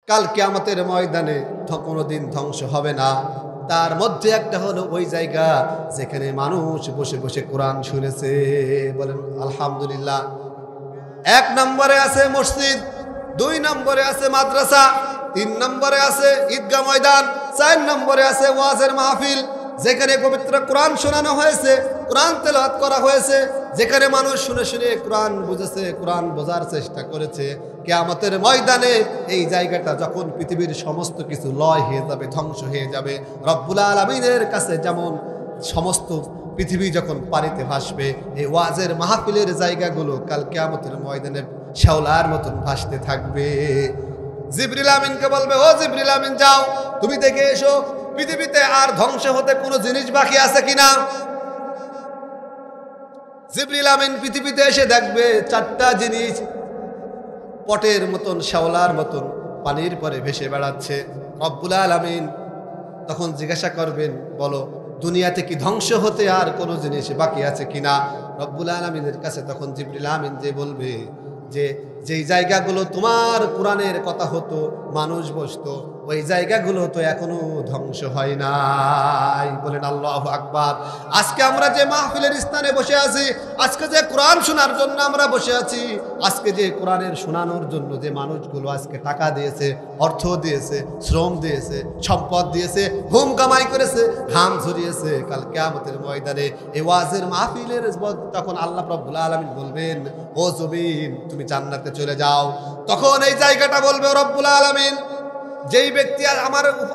কাল কিয়ামতের ময়দানে কোনোদিন ধ্বংস হবে না। তার মধ্যে একটা হলো ওই জায়গা যেখানে মানুষ বসে বসে কোরআন শুনেছে। বলেন আলহামদুলিল্লাহ। 1 নম্বরে আছে মসজিদ, 2 নম্বরে আছে মাদ্রাসা, 3 নম্বরে আছে ঈদগাহ ময়দান, 4 নম্বরে আছে ওয়াজের মাহফিল, যেখানে পবিত্র কোরআন শোনানো হয়েছে, কোরআন তেলাওয়াত করা হয়েছে, যেখানে মানুষ শুনে শুনে কোরআন বুঝেছে, কোরআন বোঝার চেষ্টা করেছে। কিয়ামতের ময়দানে এই জায়গাটা যখন পৃথিবীর সমস্ত কিছু লয় হয়ে যাবে, ধ্বংস হয়ে যাবে, রব্বুল আলামিনের কাছে যেমন সমস্ত পৃথিবী যখন পানিতে ভাসবে, এই ওয়াজের মাহফিলের জায়গাগুলো কাল কিয়ামতের ময়দানে শ্যাওলার মতন ভাসতে থাকবে। জিবরিল আমিনকে বলবে, ও জিবরিল আমিন যাও, তুমি দেখে এসো পৃথিবীতে আর ধ্বংস হতে কোনো জিনিস বাকি আছে কিনা। জিবরিল আমিন পৃথিবীতে এসে দেখবে 4টা জিনিস পটের মতন শ্যাওলার মতন পানির পরে ভেসে বেড়াচ্ছে। রব্বুল আলামিন তখন জিজ্ঞাসা করবেন, বলো দুনিয়াতে কি ধ্বংস হতে আর কোনো জিনিস বাকি আছে কিনা। রব্বুল আলামিনের কাছে তখন জিবরিল আমিন যে বলবে যে যেই জায়গাগুলো তোমার কোরআনের কথা হতো, মানুষ বসতো, ওই জায়গাগুলো তো এখনো ধ্বংস হয় নাই। বলেন আল্লাহু আকবার। আজকে আমরা যে মাহফিলের স্থানে বসে আছি, আজকে যে কোরআন শোনার জন্য আমরা বসে আছি, আজকে যে কোরআনের শোনানোর জন্য যে মানুষগুলো আজকে টাকা দিয়েছে, অর্থ দিয়েছে, শ্রম দিয়েছে, সম্পদ দিয়েছে, ঘুম কামাই করেছে, ঘাম ঝরিয়েছে, কাল কিয়ামতের ময়দানে এই ওয়াজের মাহফিলের তখন আল্লাহ রাব্বুল আলামিন বলবেন, ও জমিন তুমি জান্নাতে চলে যাও। তখন এই জায়গাটা বলবে রব্বুল আলামিন, যেই ব্যক্তি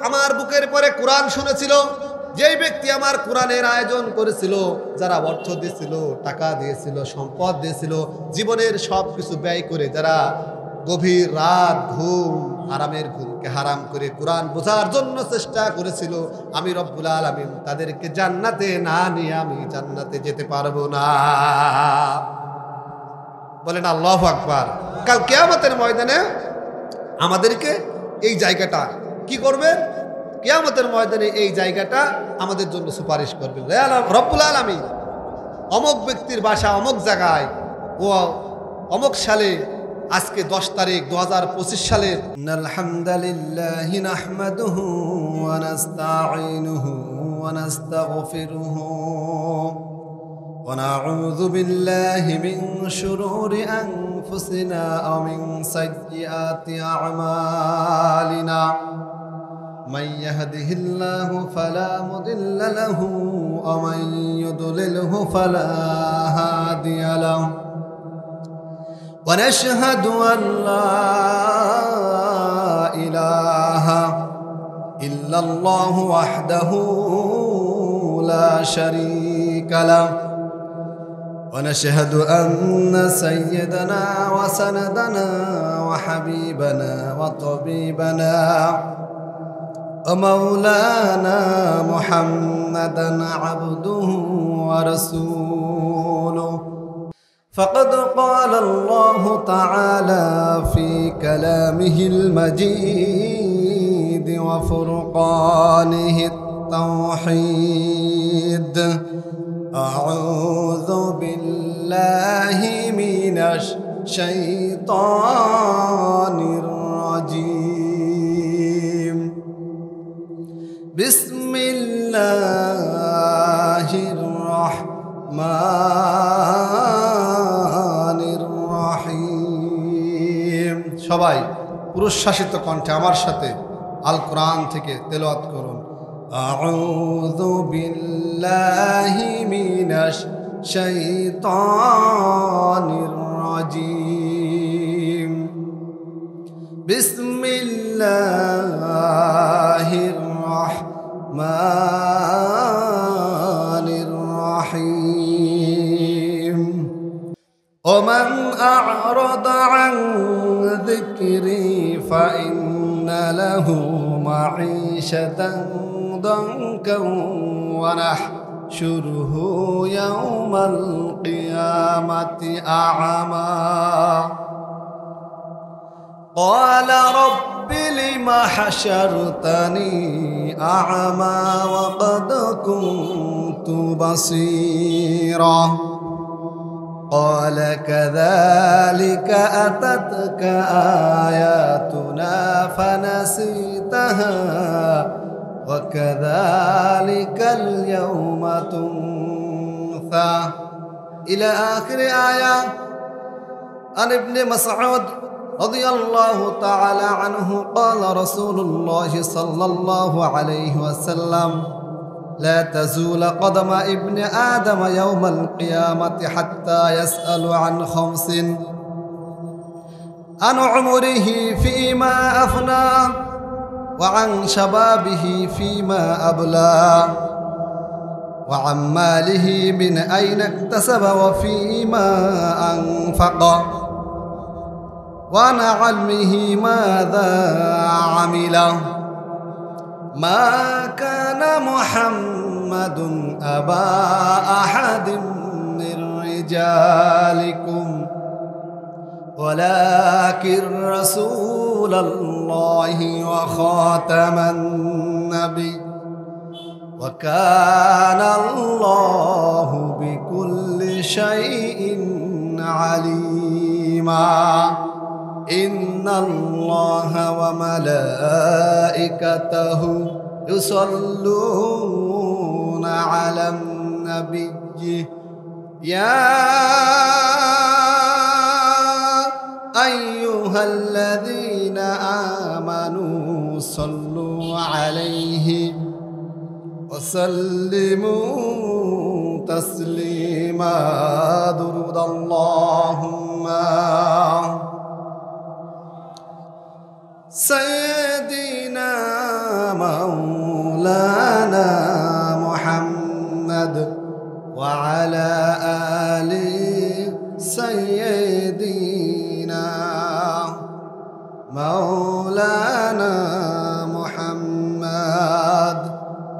আমার বুকের পরে কোরআন শুনেছিল, যেই ব্যক্তি আমার কোরআনের আয়োজন করেছিল, যারা অর্থ দিয়েছিল, টাকা দিয়েছিল, সম্পদ দিয়েছিল, জীবনের সব কিছু ব্যয় করে যারা গভীর রাত ঘুম, আরামের ঘুমকে হারাম করে কোরআন বোঝার জন্য চেষ্টা করেছিল, আমি রব্বুল আলামিন তাদেরকে জান্নাতে না নিয়ে আমি জান্নাতে যেতে পারবো না। বলেন আল্লাহু আকবার। কাল কিয়ামতের ময়দানে আমাদেরকে এই জায়গাটা কি করবে? কিয়ামতের ময়দানে এই জায়গাটা আমাদের জন্য সুপারিশ করবে। রব্বুল আলামিন অমুক ব্যক্তির বাসা অমুক জায়গায়, ও অমুক সালে, আজকে 10 তারিখ 2025 সালের। আলহামদুলিল্লাহি নাহমাদুহু ওয়া নাস্তাঈনুহু ওয়া নাস্তাগফিরুহু ওয়া নাউযু বিল্লাহি মিন শুরুরি আনফুসিনা ওয়া মিন সাইয়্যাতি আ'মালিনা। من يهده الله فلا مضل له ومن يضلله فلا هادي له ونشهد أن لا إله إلا الله وحده لا شريك له ونشهد أن سيدنا وسندنا وحبيبنا وطبيبنا ومولانا محمدا عبده ورسوله فقد قال الله تعالى في كلامه المجيد وفرقانه التوحيد أعوذ بالله من الشيطان الرجيم بسم الله الرحمن الرحيم। সবাই পুরুষশাসিত কণ্ঠে আমার সাথে আল কোরআন থেকে তেলাওয়াত করুন। আউযু বিল্লাহি মিনাশ শাইতানির রাজিম বিসমিল্লাহির রহমানির রহিম। ওমান আ'রাদা আন যিকরি ফাইন্না লাহু মাঈশাতান দানকান ওয়া নাহশুরুহু ইয়াওমাল কিয়ামাতি আ'মা। قال رب لم حشرتني أعمى وقد كنت بصيرا قال كذلك أتتك آياتنا فنسيتها وكذلك اليوم تنسى إلى آخر آية. عن ابن مسعود رضي الله تعالى عنه قال رسول الله صلى الله عليه وسلم لا تزول قدم ابن آدم يوم القيامة حتى يسأل عن خمس: عن عمره فيما أفنى، وعن شبابه فيما أبلى، وعن ماله من أين اكتسب وفيما أنفق، وعن علمه ماذا عمل. ما كان محمد أبا أحد من رجالكم ولكن رسول الله وخاتم النبي وكان الله بكل شيء عليما. إن الله وملائكته يصلون على النبي يا أيها الذين آمنوا صلوا عليه وسلموا تسليما. درود اللهم سيدنا مولانا محمد وعلى آل سيدنا مولانا محمد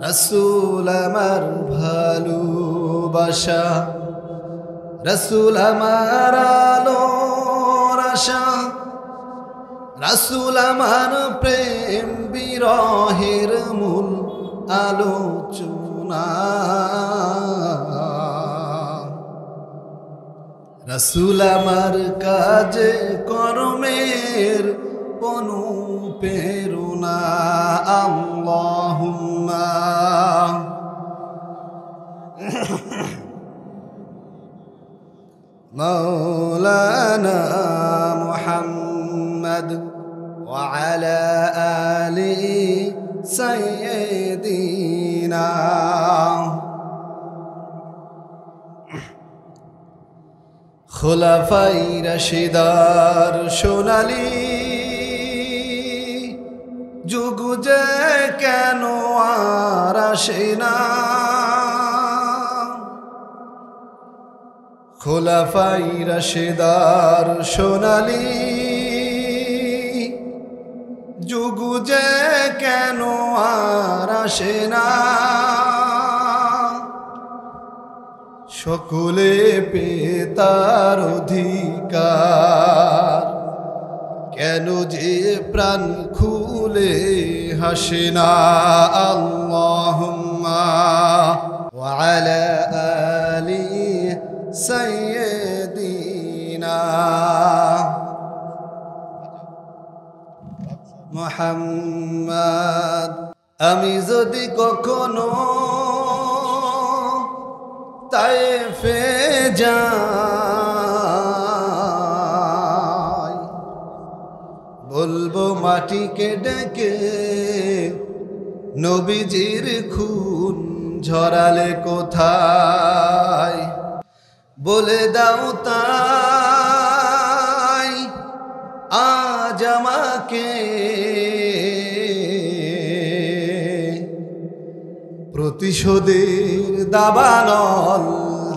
رسول আমার ভালোবাসা, রসুল আমার আলোর আশা, রসুল আমার প্রেম বিরহের মূল আলোচনা, রসুল আমার কাজে কর্মের অনুপ্রেরণা। আল্লাহুম্মা মাওলানা মুহাম্মদ ওয়া আলা আলি সাইয়্যিদিনা। খুলাফায়ে রাশিদার সোনালী যুগ যে কেন আর আসে না, খুলাফায়ে রাশিদার সোনালী যুগ যে কেন আর আসে না, সকলে পেতার অধিকার কেন যে প্রাণ খুলে হাসে না। আল্লাহুম্মা ওয়া আলা আলি সাইয়্যিদিনা মুহাম্মদ। আমি যদি কখনো তায়েফে যাই, বলবো মাটিকে ডেকে নবীজির খুন ঝরালে কোথায়, বলে দাও তাই আজ আমাকে প্রতিশোধের দাবানল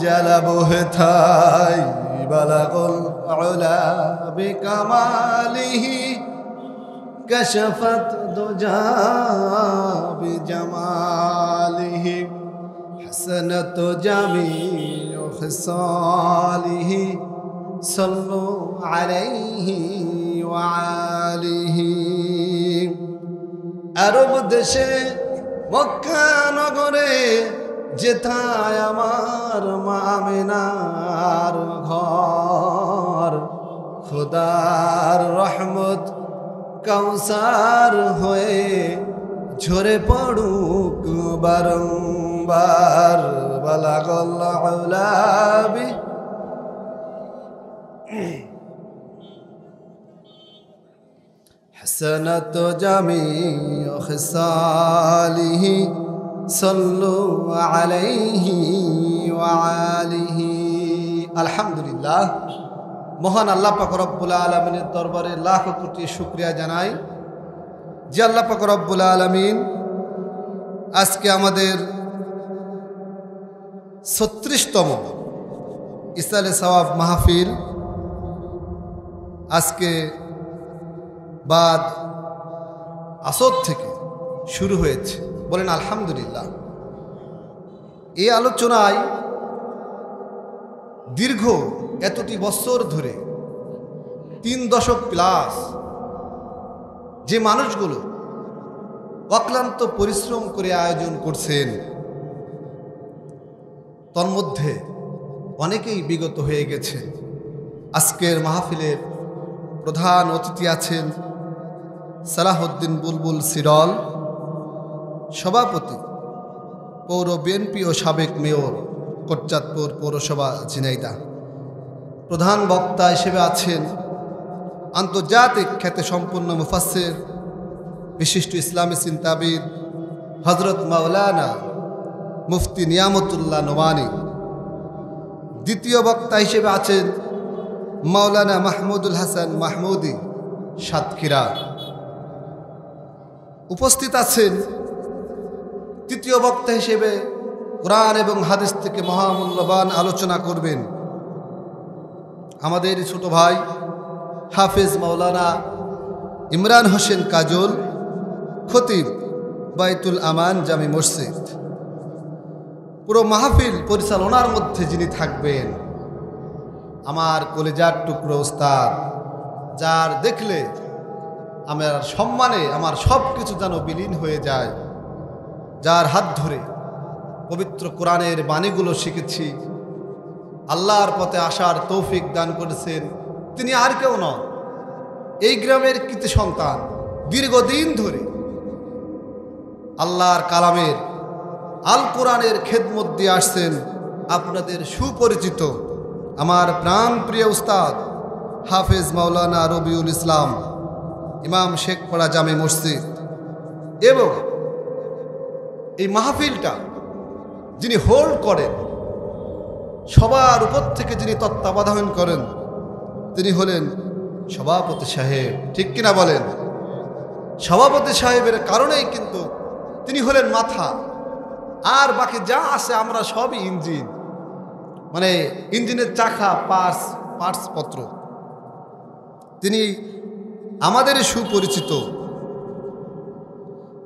জ্বালাবো হেথায়। বালাগল উলা বিকামালিহি كشفت دجى بجماله حسنت جميع خصاله صلوا عليه وآله। আরব দেশে মক্কা নগরে যেথায় আমার মা আমিনার ঘর, খোদার রহমত কাউসার হয়ে ঝরে পড়ুক বারংবার। বালাগাল আউলাবি হাসানাত জামিউ খিসালিহি সাল্লু আলাইহি ওয়া আলিহি। আলহামদুলিল্লাহ, মহান আল্লাহ পাক রব্বুল আলামিনের দরবারে লাখ কোটি শুকরিয়া জানাই যে আল্লাহ পাক রব্বুল আলামিন আজকে আমাদের ৩৬তম ইসালে সওয়াব মাহফিল আজকে বাদ আসর থেকে শুরু হয়েছে। বলেন আলহামদুলিল্লাহ। এই আলোচনায় দীর্ঘ এতটি বছর ধরে ৩ দশক প্লাস যে মানুষগুলো অক্লান্ত পরিশ্রম করে আয়োজন করছেন, তন্মধ্যে অনেকেই বিগত হয়ে গেছে। আজকের মাহফিলের প্রধান অতিথি আছেন সালাহউদ্দিন বুলবুল সিরল, সভাপতি পৌর বিএনপি ও সাবেক মেয়র কোটচাঁদপুর পৌরসভা ঝিনাইদহ। প্রধান বক্তা হিসেবে আছেন আন্তর্জাতিক খ্যাতিসম্পন্ন মুফাসসির, বিশিষ্ট ইসলামী চিন্তাবিদ হযরত মাওলানা মুফতি নিয়ামতুল্লাহ নোমানী। দ্বিতীয় বক্তা হিসেবে আছেন মাওলানা মাহমুদুল হাসান মাহমুদি সাতক্ষীরা। উপস্থিত আছেন তৃতীয় বক্তা হিসেবে কোরআন এবং হাদিস থেকে মহামূল্যবান আলোচনা করবেন আমাদের ছোট ভাই হাফেজ মাওলানা ইমরান হোসেন কাজল, খতিব বাইতুল আমান জামি মসজিদ। পুরো মাহফিল পরিচালনার মধ্যে যিনি থাকবেন আমার কলেজার টুকরো উস্তাদ, যার দেখলে আমার সম্মানে আমার সব কিছু যেন বিলীন হয়ে যায়, যার হাত ধরে পবিত্র কোরআনের বাণীগুলো শিখেছি, আল্লাহর পথে আসার তৌফিক দান করেছেন, তিনি আর কেউ নন, এই গ্রামের কৃতি সন্তান। দীর্ঘদিন ধরে আল্লাহর কালামের আল কোরআনের খেদমত দিয়ে আসছেন আপনাদের সুপরিচিত আমার প্রাণ প্রিয় উস্তাদ হাফেজ মাওলানা রবিউল ইসলাম, ইমাম শেখপাড়া জামে মসজিদ। এবং এই মাহফিলটা যিনি হোল্ড করেন, সবার উপর থেকে যিনি তত্ত্বাবধান করেন, তিনি হলেন সভাপতি সাহেব। ঠিক কিনা বলেন? সভাপতি সাহেবের কারণেই কিন্তু তিনি হলেন মাথা, আর বাকি যা আছে আমরা সবই ইঞ্জিন, মানে ইঞ্জিনের চাকা, পার্টস পত্র। তিনি আমাদের সুপরিচিত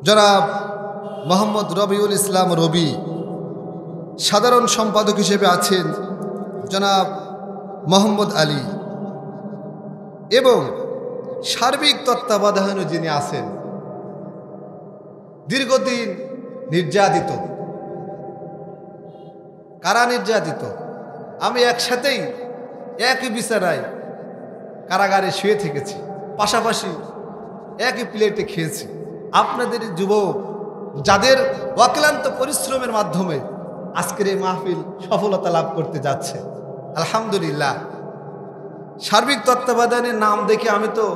জনাব মোহাম্মদ রবিউল ইসলাম রবি। সাধারণ সম্পাদক হিসেবে আছেন জনাব মোহাম্মদ আলী, এবং সার্বিক তত্ত্বাবধানে যিনি আছেন, দীর্ঘদিন নির্যাতিত। কারা নির্যাতিত? আমি একসাথেই একই বিছানায় কারাগারে শুয়ে থেকেছি, পাশাপাশি একই প্লেটে খেয়েছি। আপনাদের যুবক যাদের অক্লান্ত পরিশ্রমের মাধ্যমে আজকের এই মাহফিল সফলতা লাভ করতে যাচ্ছে, আলহামদুলিল্লাহ। সার্বিক তত্ত্বাবধানের নাম দেখে আমি তো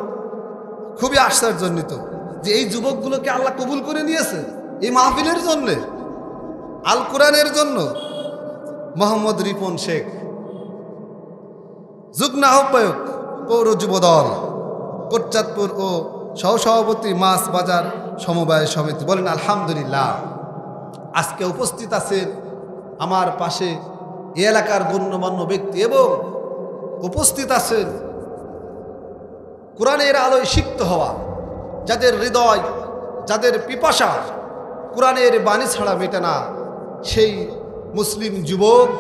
খুবই আশ্চর্যান্বিত যে এই যুবকগুলোকে আল্লাহ কবুল করে নিয়েছে এই মাহফিলের জন্য, আল কোরআনের জন্য। মোহাম্মদ রিপন শেখ, যুগ্ম আহ্বায়ক পৌর যুবদল কোটচাঁদপুর ও সহসভাপতি মাছ বাজার সমবায় সমিতি। বলেন আলহামদুলিল্লাহ। আজকে উপস্থিত আছেন আমার পাশে এই এলাকার গণ্যমান্য ব্যক্তি, এবং উপস্থিত আছেন কোরআনের আলোয় সিক্ত হওয়া, যাদের হৃদয়, যাদের পিপাসা কোরআনের বাণী ছাড়া মেটে না, সেই মুসলিম যুবক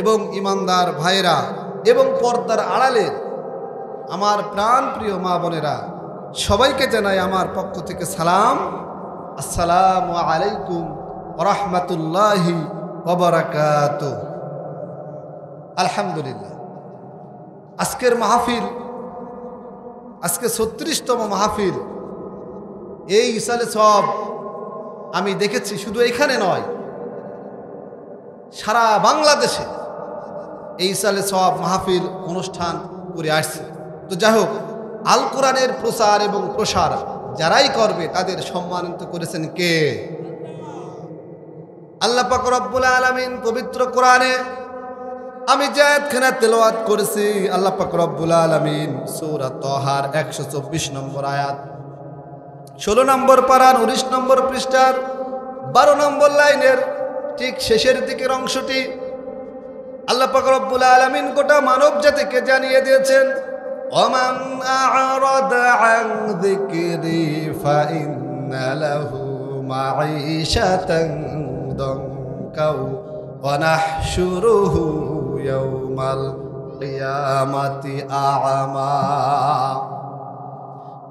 এবং ইমানদার ভাইয়েরা এবং পর্দার আড়ালের আমার প্রাণ প্রিয় মা বোনেরা, সবাইকে জানাই আমার পক্ষ থেকে সালাম। আসসালামু আলাইকুম ওয়া রাহমাতুল্লাহি ওয়া বারাকাতুহু। আলহামদুলিল্লাহ, আজকের মাহফিল, আজকে 36তম মাহফিল। এই ইসালে সব আমি দেখেছি, শুধু এখানে নয়, সারা বাংলাদেশে এই ইসালে সব মাহফিল অনুষ্ঠান করে আসছে। তো যাই হোক, আল কোরআনের প্রচার এবং প্রসার যারাই করবে তাদের সম্মানিত করেছেন কে? আল্লাহ পাক রব্বুল আলামিন পবিত্র কোরআনে আমি যে আয়াতখানা তেলাওয়াত করেছি, আল্লাহ পাক রব্বুল আলামিন সূরা তাহার 124 নম্বর আয়াত, 16 নম্বর পারার 19 নম্বর পৃষ্ঠার 12 নম্বর লাইনের ঠিক শেষের দিকের অংশটি আল্লাহ পাক রব্বুল আলামিন গোটা মানব জাতিকে জানিয়ে দিয়েছেন, ওমান আ'রাদা আন যিকরি ফাইন্না লাহু মাঈশাতান দানকাও ওয়া নাহশুরুহু ইয়াওমাল কিয়ামাতি আ'মা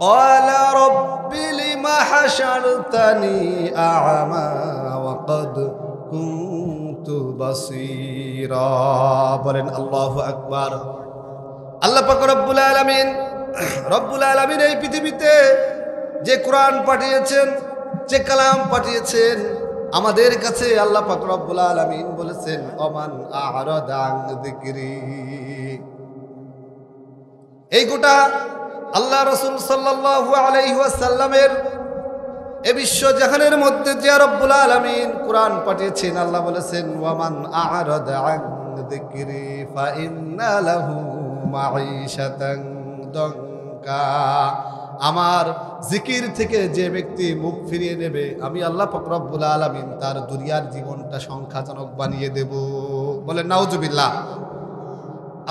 ক্বালা রাব্বি লিমা হাশারতানি আ'মা ওয়া ক্বাদ কুনতু বাসীরা। বলেন আল্লাহু আকবার। আল্লাহ পাক রব্বুল আলামিন এই পৃথিবীতে যে কোরআন পাঠিয়েছেন, যে কালাম পাঠিয়েছেন আমাদের কাছে, আল্লাহ পাক রব্বুল আলামিন বলেছেন ওমান আ'রাদা আন যিকরি। এই গোটা আল্লাহ রাসূল সাল্লাল্লাহু আলাইহি ওয়াসাল্লামের এই বিশ্ব জাহানের মধ্যে যে রব্বুল আলামিন কোরআন পাঠিয়েছেন, আল্লাহ বলেছেন ওয়ামান আ'রাদা আন যিকরি ফাইন্না লাহু মাঈশাতান দানকা। আমার জিকির থেকে যে ব্যক্তি মুখ ফিরিয়ে নেবে, আমি আল্লাহ পাক রব্বুল আলামিন তার দুনিয়ার জীবনটা সংখ্যাজনক বানিয়ে দেব। বলেন নাউজুবিল্লাহ।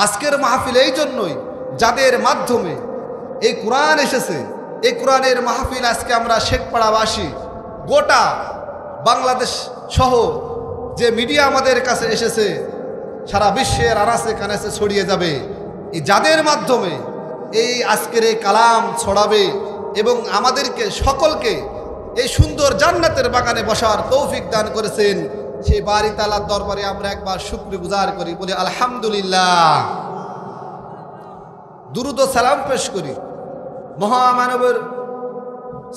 আজকের মাহফিল এই জন্যই, যাদের মাধ্যমে এই কোরআন এসেছে, এই কোরআনের মাহফিল আজকে আমরা শেখপাড়াবাসী গোটা বাংলাদেশ সহ যে মিডিয়া আমাদের কাছে এসেছে, সারা বিশ্বের আনাচে কানাচে ছড়িয়ে যাবে। এই যাদের মাধ্যমে এই আজকের এই কালাম ছড়াবে এবং আমাদেরকে সকলকে এই সুন্দর জান্নাতের বাগানে বসার তৌফিক দান করেছেন, সেই বাড়ি তাআলার দরবারে আমরা একবার শুকরগুজার করি, বলি আলহামদুলিল্লাহ। দুরুদ ও সালাম পেশ করি মহামানবের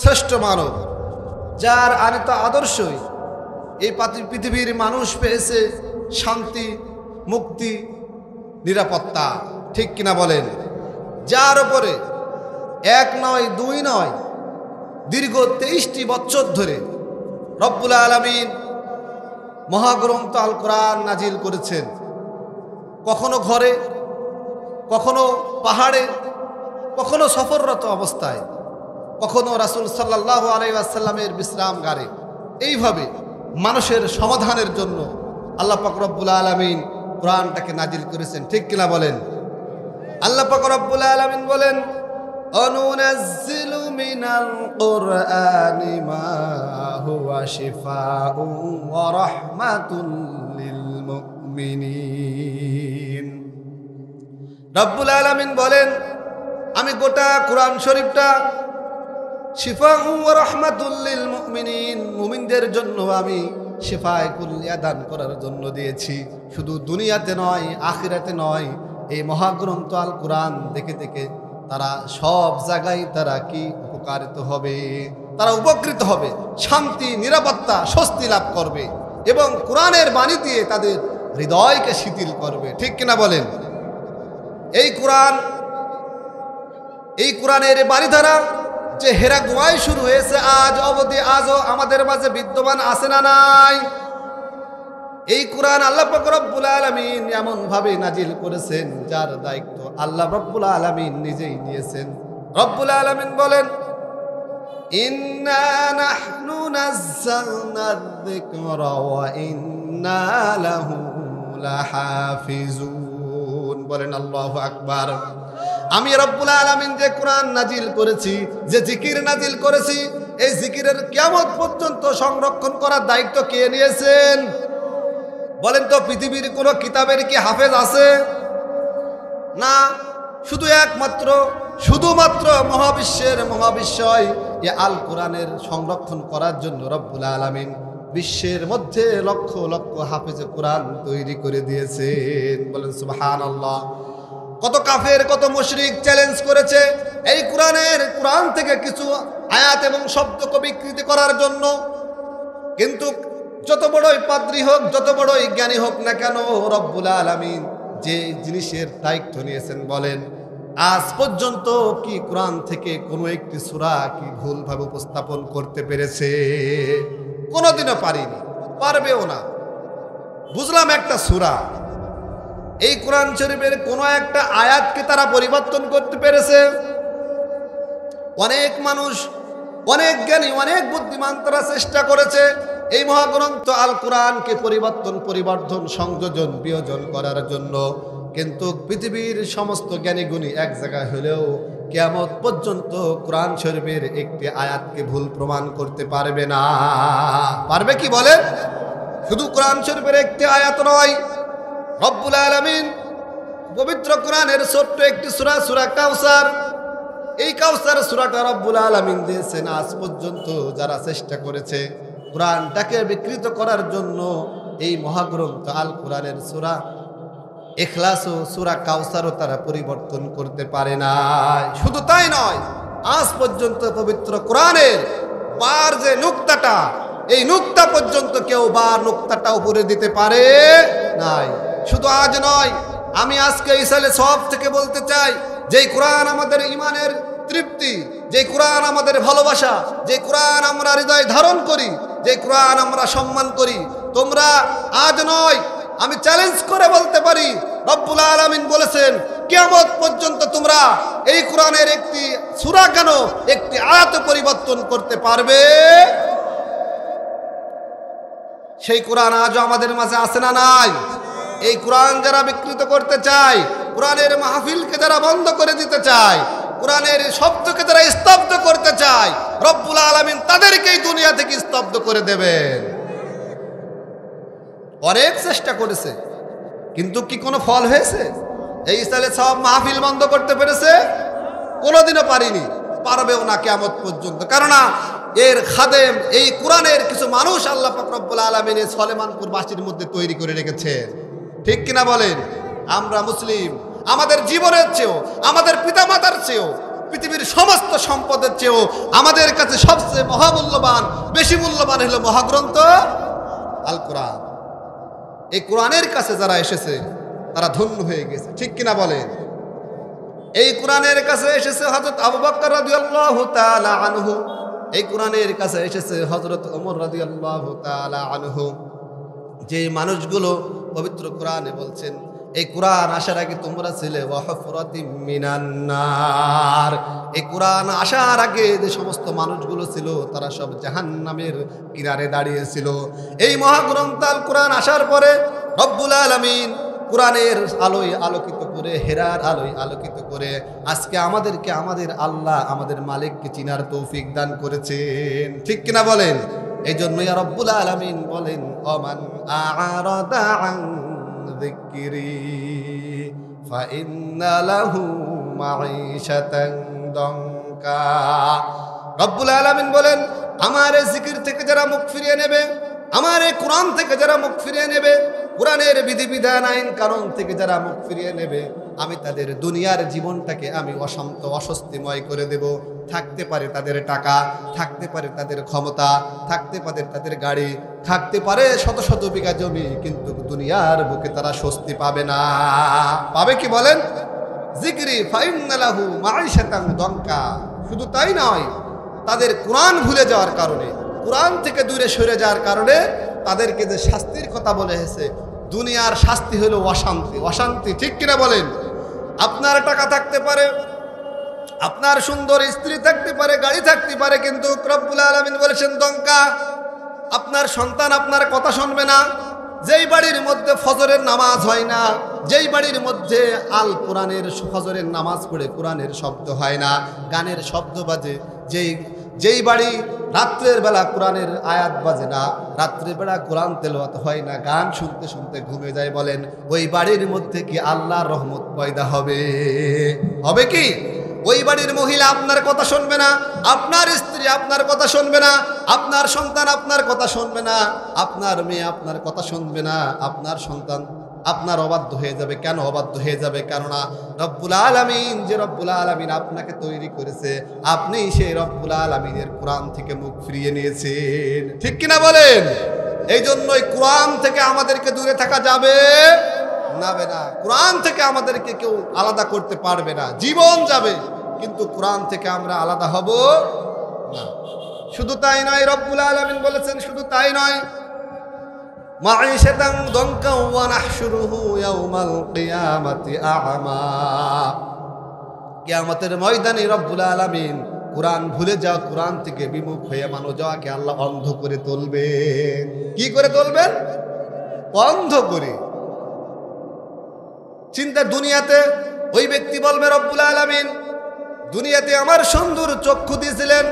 শ্রেষ্ঠ মানব, যার আনিত আদর্শই এই পৃথিবীর মানুষ পেয়েছে শান্তি, মুক্তি, নিরাপত্তা। ঠিক কিনা বলেন? যার উপরে এক নয় দুই নয়, দীর্ঘ 23টি বছর ধরে রব্বুল আলামিন মহাগ্রন্থ আল কোরআন নাজিল করেছেন। কখনো ঘরে, কখনো পাহাড়ে, কখনো সফররত অবস্থায়, কখনো রাসূল সাল্লাল্লাহু আলাইহি ওয়াসাল্লামের বিশ্রামগারে। এইভাবে মানুষের সমাধানের জন্য আল্লাহ পাক রব্বুল আলামিন কোরআনটাকে নাজিল করেছেন। ঠিক কিনা বলেন? আল্লাহ পাক রব্বুল আলামিন বলেন অনুনাজ্জিলু মিনাল কুরআনি মা হুয়া শিফাউন ওয়া রাহমাতুল লিল মুমিনিন। রব্বুল আলামিন বলেন আমি গোটা কোরআন শরীফটা শিফাউন ওয়া রাহমাতুল লিল মুমিনিন, মুমিনদের জন্য আমি শিফায়ে কুল্লিয়া দান করার জন্য দিয়েছি। শুধু দুনিয়াতে নয়, আখিরাতে নয়, এই মহাগ্রন্থ আল কোরআন দেখে দেখে তারা সব জায়গায় তারা কি উপকারিত হবে, তারা উপকৃত হবে, শান্তি, নিরাপত্তা, স্বস্তি লাভ করবে এবং কোরআনের বাণী দিয়ে তাদের হৃদয়কে শিথিল করবে। ঠিক কিনা বলেন? এই কোরআনের বাণীধারা যে হেরা গুহায় শুরু হয়েছে আজ অবধি, আজও আমাদের মাঝে বিদ্যমান আছে না নাই? এই কোরআন আল্লাহ পাক রব্বুল আলামিন এমন ভাবে নাজিল করেছেন যার দায়িত্ব আল্লাহ রব্বুল আলামিন নিজেই নিয়েছেন। রব্বুল আলামিন বলেন ইন্না নাহনু নাযালনা যিকরা ওয়া ইন্না লাহু লাহাফিজুন। বলেন আল্লাহু আকবার। আমি রব্বুল আলামিন যে কোরআন নাজিল করেছি, যে জিকির নাজিল করেছি, এই জিকিরের কিয়ামত পর্যন্ত সংরক্ষণ করার দায়িত্ব কে নিয়েছেন? বলেন তো, পৃথিবীর কোনো কিতাবের কি হাফেজ আছে? না, শুধুমাত্র মহাবিশ্বয় এ আল কোরআনের সংরক্ষণ করার জন্য রব্বুল আলামিন বিশ্বের মধ্যে লক্ষ লক্ষ হাফেজে কোরআন তৈরি করে দিয়েছেন। বলেন সুবহানাল্লাহ। কত কাফের কত মুশরিক চ্যালেঞ্জ করেছে এই কোরআন থেকে কিছু আয়াত এবং শব্দকে বিকৃতি করার জন্য, কিন্তু যত বড়ই পাদ্রী হোক যত বড়ই জ্ঞানী হোক না কেন, রব্বুল আলামিন যে জিনিসের দায়িত্ব নিয়েছেন, বলেন আজ পর্যন্ত কি কোরআন থেকে কোনো একটি সূরা কি ভুলভাবে উপস্থাপন করতে পেরেছে? কোনোদিনও পারিনি, পারবেও না। বুঝলাম একটা সূরা, এই কোরআন শরীফের কোনো একটা আয়াতকে তারা পরিবর্তন করতে পেরেছে? অনেক মানুষ, অনেক জ্ঞানী, অনেক বুদ্ধিমান তারা চেষ্টা করেছে এই মহাগ্রন্থ আল কোরআনকে পরিবর্তন, সংযোজন, বিয়োজন করার জন্য, কিন্তু পৃথিবীর সমস্ত জ্ঞানীগুণী এক জায়গায় হলেও কিয়ামত পর্যন্ত কোরআন শরীফের একটি আয়াতকে ভুল প্রমাণ করতে পারবে না। পারবে কি বলেন? শুধু কোরআন শরীফের একটি আয়াত নয়, রব্বুল আলামিন পবিত্র কোরআনের ছোট্ট একটি সূরা, সূরা কাউসার, এই কাউসার সূরাটা রব্বুল আলামিন দিয়েছেন। আজ পর্যন্ত যারা চেষ্টা করেছে কোরআনটাকে বিকৃত করার জন্য, এই মহাগ্রন্থ আল কোরআনের সূরা ইখলাস ও সূরা কাউসারও তারা পরিবর্তন করতে পারে না। শুধু তাই নয়, আজ পর্যন্ত পবিত্র কোরআনের বার যে নুক্তাটা, এই নুক্তা পর্যন্ত কেউ বার নুক্তাটা উপরে দিতে পারে নাই। শুধু আজ নয়, আমি আজকে ইসালে সব থেকে বলতে চাই, যে কোরআন আমাদের ইমানের তৃপ্তি, যে কোরআন আমাদের ভালোবাসা, যে কোরআন আমরা হৃদয়ে ধারণ করি, যে কোরআন আমরা সম্মান করি, তোমরা আজ নয়, আমি চ্যালেঞ্জ করে বলতে পারি, রব্বুল আলামিন বলেছেন কিয়ামত পর্যন্ত তোমরা এই কোরআনের একটি সূরা কেন, একটি আয়াত পরিবর্তন করতে পারবে? সেই কোরআন আজও আমাদের মাঝে আছে না নাই? এই কোরআন যারা বিকৃত করতে চায়, কোরআনের মাহফিলকে যারা বন্ধ করে দিতে চায়, কোরআনের শব্দকে যারা স্তব্ধ করতে চায়, রব্বুল আলামিন তাদেরকেই দুনিয়া থেকে স্তব্ধ করে দেবেন। অনেক চেষ্টা করেছে, কিন্তু কি কোনো ফল হয়েছে? এই সালে সব মাহফিল বন্ধ করতে পেরেছে? কোনোদিনও পারিনি, পারবেও না কিয়ামত পর্যন্ত। কেননা এর খাদেম, এই কোরআনের কিছু মানুষ আল্লাহ পাক রব্বুল আলামিন এই সলেমানপুর বাসীর মধ্যে তৈরি করে রেখেছেন। ঠিক কিনা বলেন? আমরা মুসলিম, আমাদের জীবনের চেয়েও, আমাদের পিতামাতার চেয়েও, পৃথিবীর সমস্ত সম্পদের চেয়েও আমাদের কাছে সবচেয়ে মহামূল্যবান, বেশি মূল্যবান হলো মহাগ্রন্থ আল কোরআন। এই কোরআনের কাছে যারা এসেছে তারা ধন্য হয়ে গেছে। ঠিক কিনা বলেন? এই কোরআনের কাছে এসেছে হযরত আবু বকর রাদিয়াল্লাহু তাআলা আনহু, এই কোরআনের কাছে এসেছে হযরত ওমর রাদিয়াল্লাহু তাআলা আনহু। যে মানুষগুলো পবিত্র কোরআনে বলছেন এই কোরআন আসার আগে তোমরা ছিলে ওয়াহফরাতিম মিনান নার, এই কোরআন আসার আগে যে সমস্ত মানুষগুলো ছিল তারা সব জাহান্নামের কিনারে দাঁড়িয়েছিল। এই মহাগ্রন্থ আল কোরআন আসার পরে রব্বুল আলামিন কোরআনের আলোয় আলোকিত করে, হেরার আলোয় আলোকিত করে আজকে আমাদেরকে আমাদের আল্লাহ, আমাদের মালিককে চিনার তৌফিক দান করেছেন। ঠিক কিনা বলেন? এই জন্য ইয়া রব্বুল আলামিন বলেন, ওমান আ'রাদা আন যিকরি ফাইন্না লাহু মাঈশাতান দানকা। রব্বুল আলামিন বলেন, আমার এই জিকির থেকে যারা মুখ ফিরিয়ে নেবে, আমার এই কোরআন থেকে যারা মুখ ফিরিয়ে নেবে, কোরআনের বিধিবিধান আইন কানুন থেকে যারা মুখ ফিরিয়ে নেবে, আমি তাদের দুনিয়ার জীবনটাকে আমি অশান্ত অস্বস্তিময় করে দেব। থাকতে পারে তাদের টাকা, থাকতে পারে তাদের ক্ষমতা, থাকতে পারে তাদের গাড়ি, থাকতে পারে শত শত বিঘা জমি, কিন্তু দুনিয়ার বুকে তারা স্বস্তি পাবে না। পাবে কি বলেন? জিকরি ফাইন্না লাহু মাঈশাতান দানকা। শুধু তাই নয়, তাদের কোরআন ভুলে যাওয়ার কারণে, কোরআন থেকে দূরে সরে যাওয়ার কারণে তাদেরকে যে শাস্তির কথা বলে এসেছে, দুনিয়ার শাস্তি হলো অশান্তি। অশান্তি, ঠিক কিনা বলেন? আপনার টাকা থাকতে পারে, আপনার সুন্দর স্ত্রী থাকতে পারে, গাড়ি থাকতে পারে, কিন্তু রব্বুল আলামিন বলেছেন দঙ্কা। আপনার সন্তান আপনার কথা শুনবে না। যেই বাড়ির মধ্যে ফজরের নামাজ হয় না, যেই বাড়ির মধ্যে আল কোরআনের ফজরের নামাজ পড়ে কোরআনের শব্দ হয় না, গানের শব্দ বাজে, যেই বাড়ি রাত্রের বেলা কোরআনের আয়াত বাজে না, রাত্রের বেলা কোরআন তেলাওয়াত হয় না, গান শুনতে শুনতে ঘুমিয়ে যায়, বলেন ওই বাড়ির মধ্যে কি আল্লাহর রহমত পয়দা হবে? হবে কি? ওই বাড়ির মহিলা আপনার কথা শুনবে না, আপনার স্ত্রী আপনার কথা শুনবে না, আপনার সন্তান আপনার কথা শুনবে না, আপনার মেয়ে আপনার কথা শুনবে না, আপনার সন্তান আপনার অবাধ্য হয়ে যাবে। কেন অবাধ্য হয়ে যাবে? কেননা রব্বুল আলামিন, যে রব্বুল আলামিন আপনাকে তৈরি করেছে, আপনি সেই রব্বুল আলামিনের কোরআন থেকে মুখ ফিরিয়ে নিয়েছেন। ঠিক কিনা বলেন? এই জন্যই কোরআন থেকে আমাদেরকে দূরে থাকা যাবে না। কোরআন থেকে আমাদেরকে কেউ আলাদা করতে পারবে না। জীবন যাবে কিন্তু কোরআন থেকে আমরা আলাদা হব না। শুধু তাই নয়, রব্বুল আলামিন বলেছেন, শুধু তাই নয়, মাঈশাতান দানকা ওয়া নাহশুরুহু ইয়াওমাল কিয়ামাতি আ'মা। কিয়ামতের ময়দানে রব্বুল আলামিন কোরআন ভুলে যাওয়া, কোরআন থেকে বিমুখ হয়ে মানুষ যাওয়াকে আল্লাহ অন্ধ করে তুলবেন। কি করে তুলবেন? অন্ধ করে। চিন্তা, দুনিয়াতে ওই ব্যক্তি বলবে রব্বুল আলামিন দুনিয়াতে আমার সুন্দর চক্ষু দিয়েছিলেন,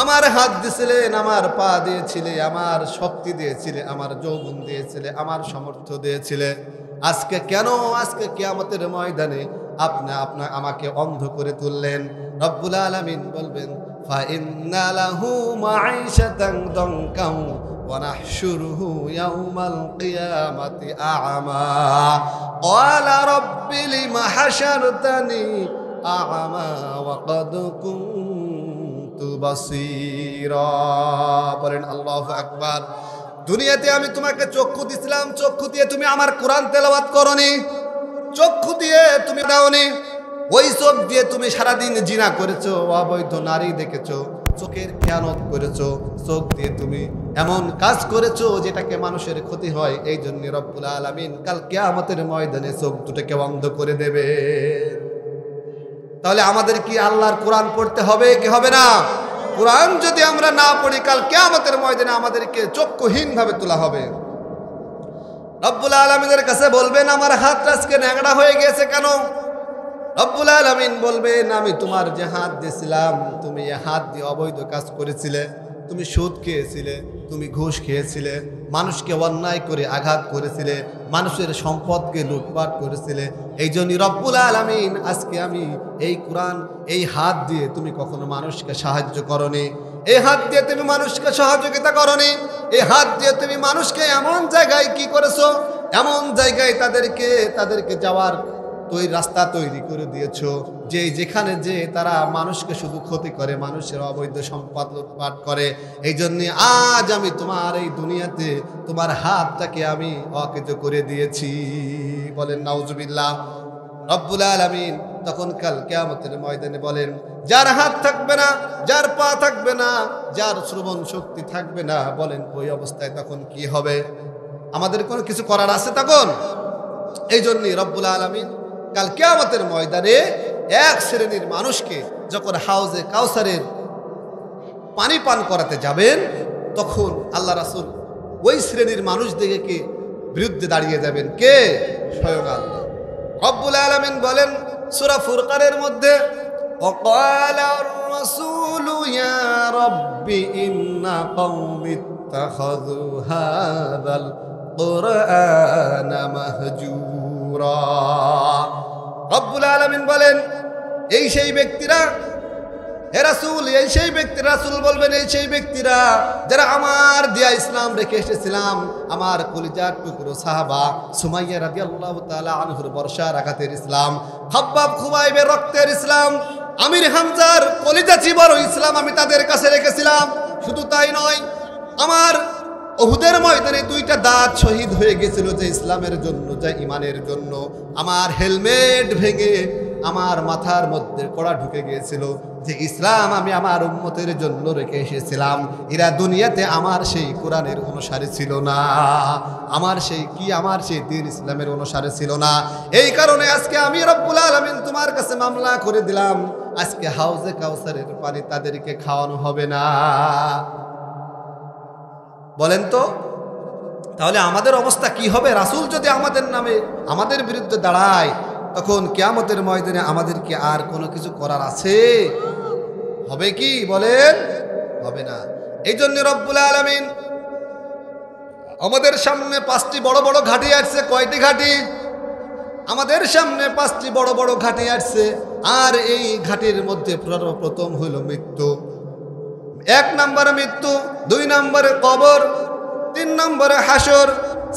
আমার হাত দিয়েছিলেন, আমার পা দিয়েছিলে, আমার শক্তি দিয়েছিলে, আমার যৌবন দিয়েছিলে, আমার সামর্থ্য দিয়েছিলে, আজকে কেন, আজকে কিয়ামতের ময়দানে আপনি আমাকে অন্ধ করে তুললেন? রব্বুল আলামিন বলবেন ফা ইন্না লাহু মাঈশাতান দানকা ওয়া নাহশুরুহু ইয়াওমাল কিয়ামাতি আ'মা ক্বালা রাব্বি লিমা হাশারতানি আ'মা ওয়া ক্বাদ কুনতু বাসীরা। বলেন আল্লাহু আকবার। দুনিয়াতে আমি তোমাকে চক্ষু দিছিলাম, চক্ষু দিয়ে তুমি আমার কোরআন তেলাওয়াত করনি, চক্ষু দিয়ে তুমি দাওনি, ওই চোখ দিয়ে তুমি সারাদিন জিনা করেছো, অবৈধ নারী দেখেছো, চোখের খেয়ানত করেছো, চোখ দিয়ে তুমি এমন কাজ করেছো যেটাকে মানুষের ক্ষতি হয়। এই জন্য রব্বুল আলামিন কাল কিয়ামতের ময়দানে চোখ দুটোকে বন্ধ করে দেবে। তাহলে আমাদের কি আল্লাহর কোরআন পড়তে হবে কি হবে না? কোরআন যদি আমরা না পড়ি, কাল কিয়ামতের ময়দানে আমাদেরকে চক্ষুহীন ভাবে তোলা হবে। রব্বুল আলামিনের কাছে বলবেন আমার হাত আজকে ন্যাংরা হয়ে গেছে কেন? রব্বুল আলামিন বলবেন আমি তোমার যে হাত দিয়েছিলাম, তুমি এই হাত দিয়ে অবৈধ কাজ করেছিলে, তুমি সুদ খেয়েছিলে, তুমি ঘুষ খেয়েছিলে, মানুষকে অন্যায় করে আঘাত করেছিলে, মানুষের সম্পদকে লুটপাট করেছিলে। এই জন্যই রব্বুল আলামিন আজকে আমি এই কোরআন, এই হাত দিয়ে তুমি কখনো মানুষকে সাহায্য করনি, এই হাত দিয়ে তুমি মানুষকে সহযোগিতা করনি, এই হাত দিয়ে তুমি মানুষকে এমন জায়গায় কি করেছো, এমন জায়গায় তাদেরকে যাওয়ার রাস্তা তৈরি করে দিয়েছো যে যেখানে যে তারা মানুষকে শুধু ক্ষতি করে, মানুষের অবৈধ সম্পদ লুটপাট করে। এই জন্য আজ আমি তোমার এই দুনিয়াতে তোমার হাতটাকে আমি অকেজ করে দিয়েছি। বলেন নাউজুবিল্লাহ। রব্বুল আলামিন তখন কাল কিয়ামতের ময়দানে বলেন যার হাত থাকবে না, যার পা থাকবে না, যার শ্রবণ শক্তি থাকবে না, বলেন ওই অবস্থায় তখন কি হবে? আমাদের কোনো কিছু করার আছে তখন? এই জন্যই রব্বুল আলামিন কাল কিয়ামতের ময়দানে এক শ্রেণীর মানুষকে যখন হাউজে কাউসারের পানি পান করাতে যাবেন, তখন আল্লাহ রাসূল ওই শ্রেণীর মানুষদেরকে বিরুদ্ধে দাঁড়িয়ে যাবেন। কে? স্বয়ং আল্লাহ। রব্বুল আলামিন বলেন সূরা ফুরকানের মধ্যে ওয়াকালার রাসূলু ইয়া রাব্বি ইন্না কওমি ইত্তাখাযু হাযাল কুরআনা মাহজুরা। রব্বুল আলামিন বলেন এই সেই ব্যক্তিরা, হে রাসূল, এই সেই ব্যক্তিরা, রাসূল বলবেন এই সেই ব্যক্তিরা যারা আমার দিয়া ইসলাম রেখে এসেছিলাম, আমার কলিজার টুকরো সাহাবা সুমাইয়া রাদিয়াল্লাহু তাআলা আনহুর বর্ষার আঘাতের ইসলাম, খাব্বাব খুবাইবের রক্তের ইসলাম, আমির হামজার কলিজা চিবর ইসলাম আমি তাদের কাছে রেখেছিলাম। শুধু তাই নয়, আমার উহুদের ময়দানে দুইটা দাঁত শহীদ হয়ে গেছিল যে ইসলামের জন্য, যে ইমানের জন্য। আমার হেলমেট ভেঙে আমার মাথার মধ্যে কড়া ঢুকে গিয়েছিল, যে ইসলাম আমি আমার উম্মতের জন্য রেখে এসেছিলাম। এরা দুনিয়াতে আমার সেই কোরআনের অনুসারী ছিল না, আমার সেই দ্বীন ইসলামের অনুসারী ছিল না। এই কারণে আজকে আমি রব্বুল আলামিন তোমার কাছে মামলা করে দিলাম, আজকে হাউজে কাউসারের পানি তাদেরকে খাওয়ানো হবে না। বলেন তো তাহলে আমাদের অবস্থা কি হবে? রাসূল যদি আমাদের নামে আমাদের বিরুদ্ধে দাঁড়ায়, তখন কিয়ামতের ময়দানে আমাদের কি আর কোনো কিছু করার আছে? হবে কি বলেন? হবে না। এই জন্য রব্বুল আলামিন আমাদের সামনে 5টি বড় বড় ঘাঁটি আসছে। কয়টি ঘাঁটি? আমাদের সামনে 5টি বড় বড় ঘাঁটি আসছে। আর এই ঘাটির মধ্যে সর্বপ্রথম হইল মৃত্যু। 1 নম্বরে মৃত্যু, 2 নম্বরে কবর, 3 নম্বরে হাসর,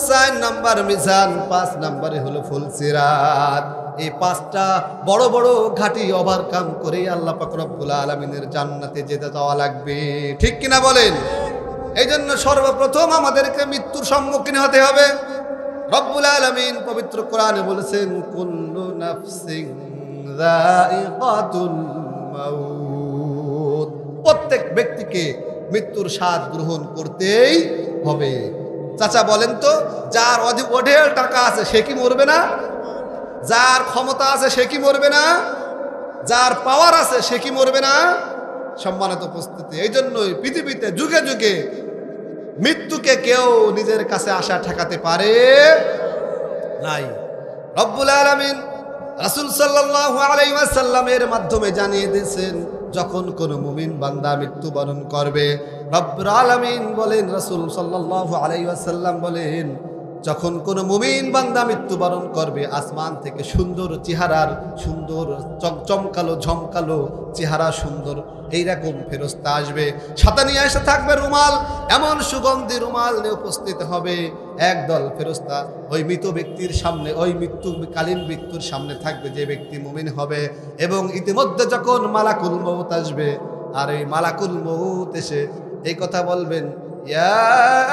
4 নম্বর মিজান, 5 নম্বরে হলো ফুলসিরাত। এই 5টা বড় বড় ঘাটি ওভারকাম করে আল্লাহ পাক রব্বুল আলামিনের জান্নাতে যেতে যাওয়া লাগবে, ঠিক কিনা বলেন? এই জন্য সর্বপ্রথম আমাদেরকে মৃত্যুর সম্মুখীন হতে হবে। রব্বুল আলামিন পবিত্র কোরআনে বলেছেন, কুল্লু নাফসিন যায়িকাতুল মাউত, প্রত্যেক ব্যক্তিকে মৃত্যুর স্বাদ গ্রহণ করতেই হবে। চাচা বলেন তো, যার অঢেল টাকা আছে সে কি মরবে না? যার ক্ষমতা আছে সে কি মরবে না? যার পাওয়ার আছে সে কি মরবে না? সম্মানিত উপস্থিতি, এই জন্যই পৃথিবীতে যুগে যুগে মৃত্যুকে কেউ নিজের কাছে আসা ঠেকাতে পারে নাই। রব্বুল আলামিন রাসূল সাল্লাল্লাহু আলাইহি ওয়াসাল্লামের মাধ্যমে জানিয়ে দিয়েছেন, যখন কোন মুমিন বান্দা মৃত্যুবরণ করবে, রব্বুল আলামিন বলেন, রাসূল সাল্লাল্লাহু আলাইহি ওয়াসাল্লাম বলেন, যখন কোন মুমিন বান্দা মৃত্যুবরণ করবে, আসমান থেকে সুন্দর চেহারার, সুন্দর চমকালো ঝমকালো চেহারা, সুন্দর এইরকম ফেরেশতা আসবে, সাথে নিয়ে এসে থাকবে রুমাল, এমন সুগন্ধি রুমাল নিয়ে উপস্থিত হবে। একদল ফেরেশতা ওই মৃত ব্যক্তির সামনে, ওই মৃত্যুকালীন মৃত্যুর সামনে থাকবে, যে ব্যক্তি মুমিন হবে। এবং ইতিমধ্যে যখন মালাকুল মউত আসবে, আর এই মালাকুল মউত এসে এই কথা বলবেন, ইয়া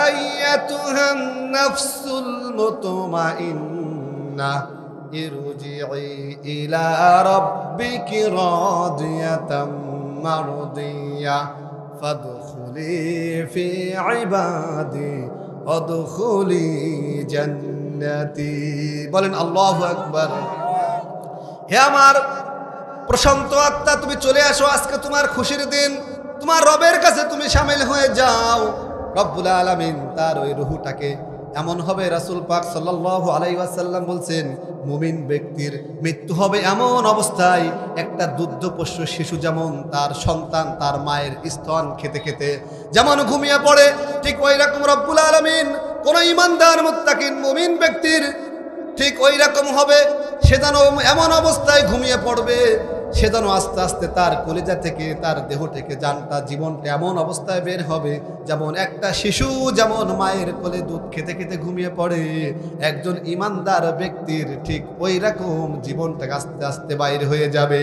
আইয়াতুহান নাফসুল মুতমাইন্নাহ ইরজিই ইলা রাব্বিকি রাদিয়াতাম মারদিয়াহ ফাদখুলি ফি ইবাদি ওয়াদখুলি জান্নাতি। বলেন আল্লাহু আকবার। হে আমার প্রশান্ত আত্মা, তুমি চলে আসো, আজকে তোমার খুশির দিন, তোমার রবের কাছে তুমি শামিল হয়ে যাও। রব্বুল আলামিন তার ওই রূহটাকে এমন হবে, রাসূল পাক সাল্লাল্লাহু আলাইহি ওয়াসাল্লাম বলছেন, মুমিন ব্যক্তির মৃত্যু হবে এমন অবস্থায়, একটা দুগ্ধপোষ্য শিশু যেমন তার সন্তান তার মায়ের স্তন খেতে খেতে যেমন ঘুমিয়ে পড়ে, ঠিক ওই রকম রব্বুল আলামিন কোন ঈমানদার মুত্তাকিন মুমিন ব্যক্তির ঠিক ওই রকম হবে। সে যেন এমন অবস্থায় ঘুমিয়ে পড়বে, সে যেন আস্তে আস্তে তার কলিজা থেকে, তার দেহ থেকে জানটা, জীবনটা এমন অবস্থায় বের হবে, যেমন একটা শিশু যেমন মায়ের কোলে দুধ খেতে খেতে ঘুমিয়ে পড়ে, একজন ঈমানদার ব্যক্তির ঠিক ওই রকম জীবনটা আস্তে আস্তে বাইর হয়ে যাবে।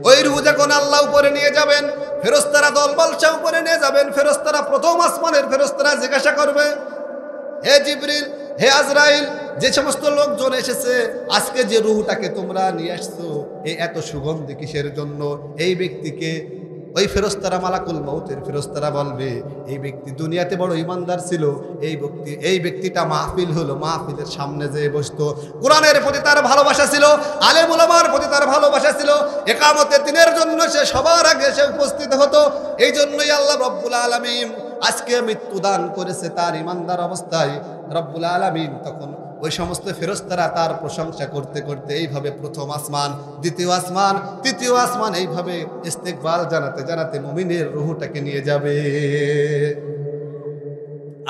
ওই রূহ যখন আল্লাহ উপরে নিয়ে যাবেন, ফেরেশতারা দলবলসা উপরে নিয়ে যাবেন, ফেরেশতারা প্রথম আসমানের ফেরেশতারা জিজ্ঞাসা করবে, হে জিবরিল, হে আজরাইল, যে সমস্ত লোকজন এসেছে, আজকে যে রূহটাকে তোমরা নিয়ে আসছো, এই এত সুগন্ধি কিসের জন্য? এই ব্যক্তিকে ওই ফেরেশতারা, মালাকুল মউতের ফেরেশতারা বলবে, এই ব্যক্তি দুনিয়াতে বড় ঈমানদার ছিল, এই ব্যক্তিটা মাহফিল হলো, মাহফিলের সামনে যেয়ে বসতো, কোরআনের প্রতি তার ভালোবাসা ছিল, আলেম উলামার প্রতি তার ভালোবাসা ছিল, ইকামতের দিনের জন্য সে সবার আগে সে উপস্থিত হতো। এই জন্যই আল্লাহ রব্বুল আলামিন আজকে মৃত্যু দান করেছে তার ঈমানদার অবস্থায়। রব্বুল আলামিন তখন ওই সমস্ত ফেরেশতারা তার প্রশংসা করতে করতে এইভাবে প্রথম আসমান, দ্বিতীয় আসমান, তৃতীয় আসমান, এইভাবে ইস্তেকবাল জানাতে জানাতে মুমিনের রূহটাকে নিয়ে যাবে।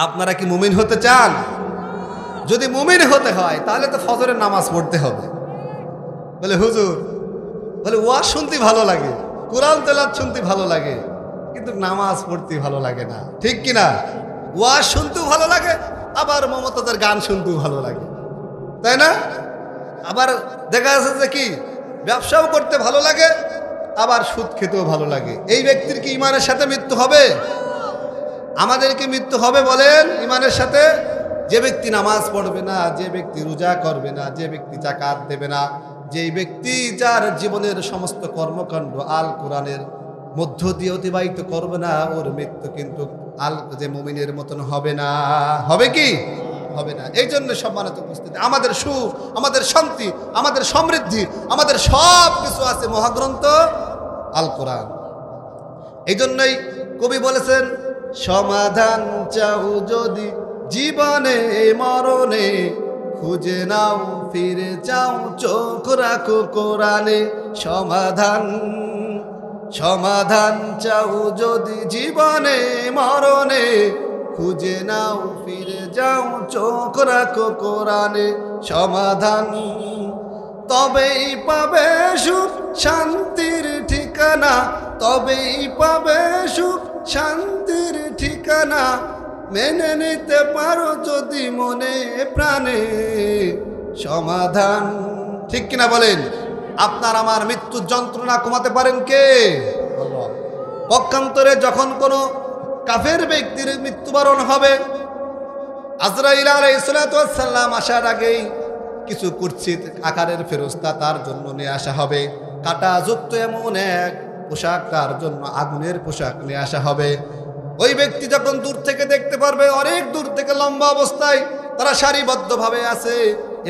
আপনারা কি মুমিন হতে চান? যদি মুমিন হতে হয় তাহলে তো ফজরের নামাজ পড়তে হবে। বলে হুজুর, বলে ওয়াজ শুনতে ভালো লাগে, কোরআন তেলাওয়াত শুনতে ভালো লাগে, কিন্তু নামাজ পড়তে ভালো লাগে না, ঠিক কিনা? ওয়াজ শুনতেও ভালো লাগে, আবার মমতাজের গান শুনতেও ভালো লাগে, তাই না? আবার দেখা যাচ্ছে যে কি, ব্যবসাও করতে ভালো লাগে, আবার সুদ খেতেও ভালো লাগে। এই ব্যক্তির কি ইমানের সাথে মৃত্যু হবে? আমাদের কি মৃত্যু হবে বলেন ইমানের সাথে? যে ব্যক্তি নামাজ পড়বে না, যে ব্যক্তি রোজা করবে না, যে ব্যক্তি যাকাত দেবে না, যেই ব্যক্তি যার জীবনের সমস্ত কর্মকাণ্ড আল কোরআনের মধ্য দিয়ে অতিবাহিত করবে না, ওর মৃত্যু কিন্তু যে মুমিনের মতন হবে না। হবে কি? হবে না। এই জন্য সম্মানিত উপস্থিতি, আমাদের সুখ, আমাদের শান্তি, আমাদের সমৃদ্ধি, আমাদের সব কিছু আছে মহাগ্রন্থ আল কোরআন। এই জন্যই কবি বলেছেন, সমাধান চাও যদি জীবনে মরণে, খুঁজে নাও ফিরে যাও চোখ রাখো কোরআনে। সমাধান চাও যদি জীবনে মরণে, খুঁজে নাও ফিরে যাও চোখ রাখো কোরআনে। সমাধান তবেই পাবে সুখ শান্তির ঠিকানা, তবেই পাবে সুখ শান্তির ঠিকানা। মেনে নিতে পারো যদি মনে প্রাণে সমাধান। ঠিক কিনা বলেন? আপনার আমার মৃত্যুর যন্ত্রণা কমাতে পারেন কে? আল্লাহ। পক্ষান্তরে যখন কোনো কাফের ব্যক্তির মৃত্যুবরণ হবে, আজরাইল আলাইহিস সালাতু ওয়াস সালাম আসার আগেই কিছু কুৎসিত আকারের ফেরেশতা তার জন্য নিয়ে আসা হবে। কাঁটা যুক্ত এমন এক পোশাক, তার জন্য আগুনের পোশাক নিয়ে আসা হবে। ওই ব্যক্তি যখন দূর থেকে দেখতে পারবে, অনেক দূর থেকে লম্বা অবস্থায় তারা সারিবদ্ধভাবে আছে,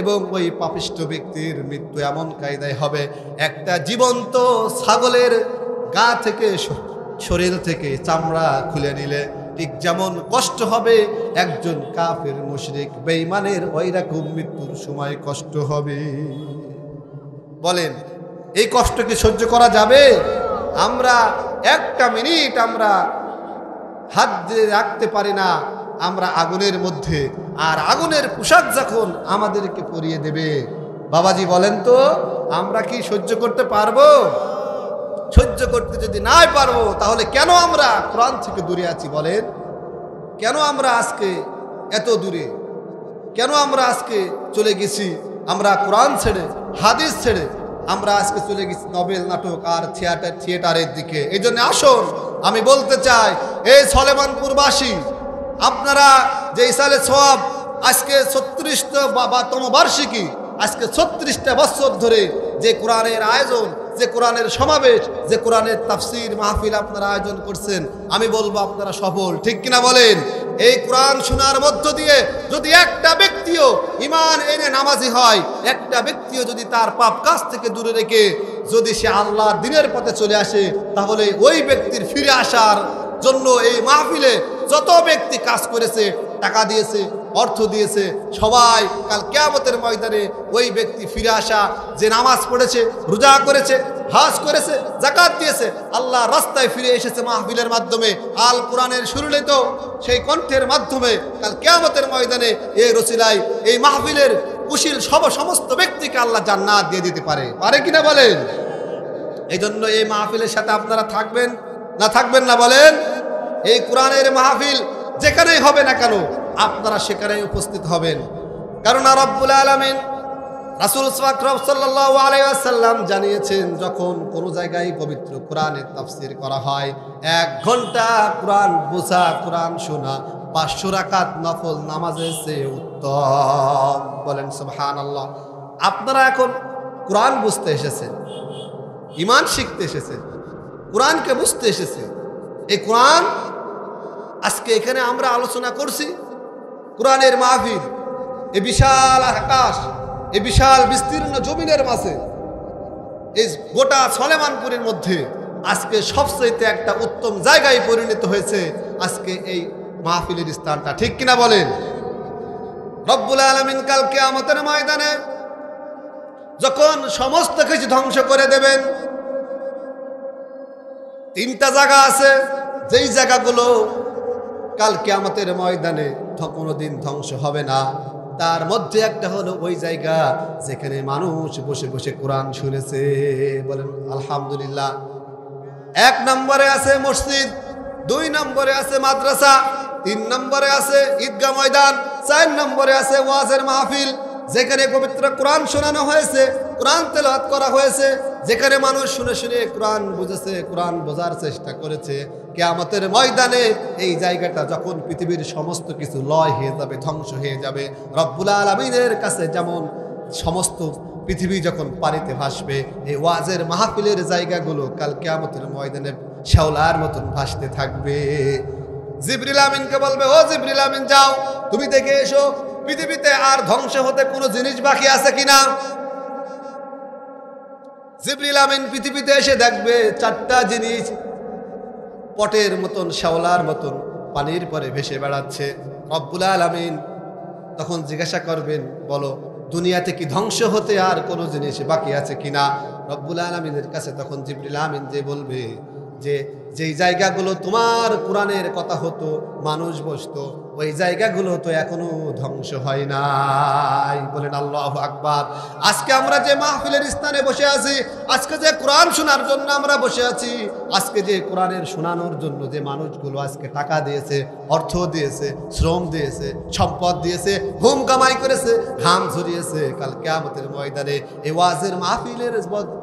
এবং ওই পাপিষ্ঠ ব্যক্তির মৃত্যু এমন কায়দায় হবে, একটা জীবন্ত ছাগলের গা থেকে, শরীর থেকে চামড়া খুলে নিলে ঠিক যেমন কষ্ট হবে একজন কাফের মুশরিক বেঈমানের, ওই রকম মৃত্যুর সময় কষ্ট হবে। বলেন, এই কষ্ট কি সহ্য করা যাবে? আমরা একটা মিনিট আমরা হাত দিয়ে রাখতে পারি না, আমরা আগুনের মধ্যে, আর আগুনের পোশাক যখন আমাদেরকে পরিয়ে দেবে, বাবাজি বলেন তো আমরা কি সহ্য করতে পারবো? সহ্য করতে যদি নাই পারবো, তাহলে কেন আমরা কোরআন থেকে দূরে আছি? বলেন, কেন আমরা আজকে এত দূরে? কেন আমরা আজকে চলে গেছি? আমরা কোরআন ছেড়ে, হাদিস ছেড়ে আমরা আজকে চলে গেছি নভেল, নাটক আর থিয়েটারের দিকে। এই জন্য আসুন, আমি বলতে চাই, এই সলেমানপুরবাসী, আপনারা যে ইসালে সওয়াব আজকে 36তম বার্ষিকী, আজকে 36টা বছর ধরে যে কোরআনের আয়োজন, যে কোরআনের সমাবেশ, যে কোরআনের তাফসির মাহফিল আপনারা আয়োজন করছেন, আমি বলবো আপনারা সফল। ঠিক কিনা বলেন? এই কোরআন শোনার মধ্য দিয়ে যদি একটা ব্যক্তিও ঈমান এনে নামাজি হয়, একটা ব্যক্তিও যদি তার পাপ কাজ থেকে দূরে রেখে যদি সে আল্লাহর দ্বীনের পথে চলে আসে, তাহলে ওই ব্যক্তির ফিরে আসার জন্য এই মাহফিলে যত ব্যক্তি কাজ করেছে, টাকা দিয়েছে, অর্থ দিয়েছে, সবাই কাল কিয়ামতের ময়দানে ওই ব্যক্তি ফিরে আসা, যে নামাজ পড়েছে, রোজা করেছে, হজ করেছে, যাকাত দিয়েছে, আল্লাহর রাস্তায় ফিরে এসেছে মাহফিলের মাধ্যমে, আল কোরআনের সুরলিত সেই কণ্ঠের মাধ্যমে, কাল কিয়ামতের ময়দানে এই রসিলায় এই মাহফিলের কুশীল সমস্ত ব্যক্তিকে আল্লাহ জান্নাত দিয়ে দিতে পারে। পারে কিনা বলেন? এই জন্য এই মাহফিলের সাথে আপনারা থাকবেন না থাকবেন না? বলেন, এই কোরআনের মাহফিল যেখানেই হবে না কেন আপনারা সেখানেই উপস্থিত হবেন। কারণ রব্বুল আলামিন, রাসূল সাল্লাল্লাহু আলাইহি ওয়াসাল্লাম জানিয়েছেন, যখন কোনো জায়গায় পবিত্র কোরআনের তাফসীর করা হয়, 1 ঘন্টা কোরআন বোঝা, কোরআন শোনা 500 রাকাত নফল নামাজের চেয়ে উত্তম। বলেন সুবহানাল্লাহ। আপনারা এখন কোরআন বুঝতে এসেছেন, ঈমান শিখতে এসেছেন, কোরআনকে বুঝতে এসেছেন। এই কোরআন আজকে এখানে আমরা আলোচনা করছি, কোরআনের মাহফিল, এই বিশাল আকাশ, এই বিশাল বিস্তীর্ণ জমিনের মাঝে, এই গোটা সলেমানপুরের মধ্যে আজকে সবচেয়ে একটা উত্তম জায়গায় পরিণত হয়েছে আজকে এই মাহফিলের স্থানটা। ঠিক কিনা বলেন? রব্বুল আলামিন কাল কিয়ামতের ময়দানে যখন সমস্ত কিছু ধ্বংস করে দেবেন, 3টা জায়গা আছে, যেই জায়গাগুলো কাল কিয়ামতের ময়দানে কোনোদিন ধ্বংস হবে না। তার মধ্যে একটা হলো ওই জায়গা যেখানে মানুষ বসে বসে কোরআন শুনেছে। বলেন আলহামদুলিল্লাহ। 1 নম্বরে আছে মসজিদ, 2 নম্বরে আছে মাদ্রাসা, 3 নম্বরে আছে ঈদগাহ ময়দান, 4 নম্বরে আছে ওয়াজের মাহফিল, যেখানে পবিত্র কোরআন শোনানো হয়েছে, কোরআন তেলাওয়াত করা হয়েছে, যেখানে মানুষ শুনে শুনে কোরআন বুঝেছে, কোরআন বোঝার চেষ্টা করেছে। কিয়ামতের ময়দানে এই জায়গাটা যখন পৃথিবীর সমস্ত কিছু লয় হয়ে যাবে, ধ্বংস হয়ে যাবে, রব্বুল আলামিনের কাছে যেমন সমস্ত পৃথিবী যখন পানিতে ভাসবে, এই ওয়াজের মাহফিলের জায়গাগুলো কাল কিয়ামতের ময়দানে শ্যাওলার মতন ভাসতে থাকবে। জিবরিল আমিনকে বলবে, ও জিবরিল আমিন, যাও তুমি দেখে এসো পৃথিবীতে আর ধ্বংস হতে কোনো জিনিস বাকি আছে কিনা। জিবরিল আমিন পৃথিবীতে এসে দেখবে 4টা জিনিস পটের মতন, শ্যাওলার মতন পানির পরে ভেসে বেড়াচ্ছে। রব্বুল আলামিন তখন জিজ্ঞাসা করবেন, বলো দুনিয়াতে কি ধ্বংস হতে আর কোনো জিনিস বাকি আছে কিনা। রব্বুল আলামিনের কাছে তখন জিবরিল আমিন যে বলবে যে যেই জায়গাগুলো তোমার কোরআনের কথা হতো, মানুষ বসতো, ওই জায়গাগুলো তো এখনো ধ্বংস হয় নাই। বলেন আল্লাহু আকবার। আজকে আমরা যে মাহফিলের স্থানে বসে আছি, আজকে যে কোরআন শোনার জন্য আমরা বসে আছি, আজকে যে কোরআনের শোনানোর জন্য যে মানুষগুলো আজকে টাকা দিয়েছে, অর্থ দিয়েছে, শ্রম দিয়েছে, সম্পদ দিয়েছে, ঘুম কামাই করেছে, ঘাম ঝরিয়েছে, কাল কিয়ামতের ময়দানে এই ওয়াজের মাহফিলের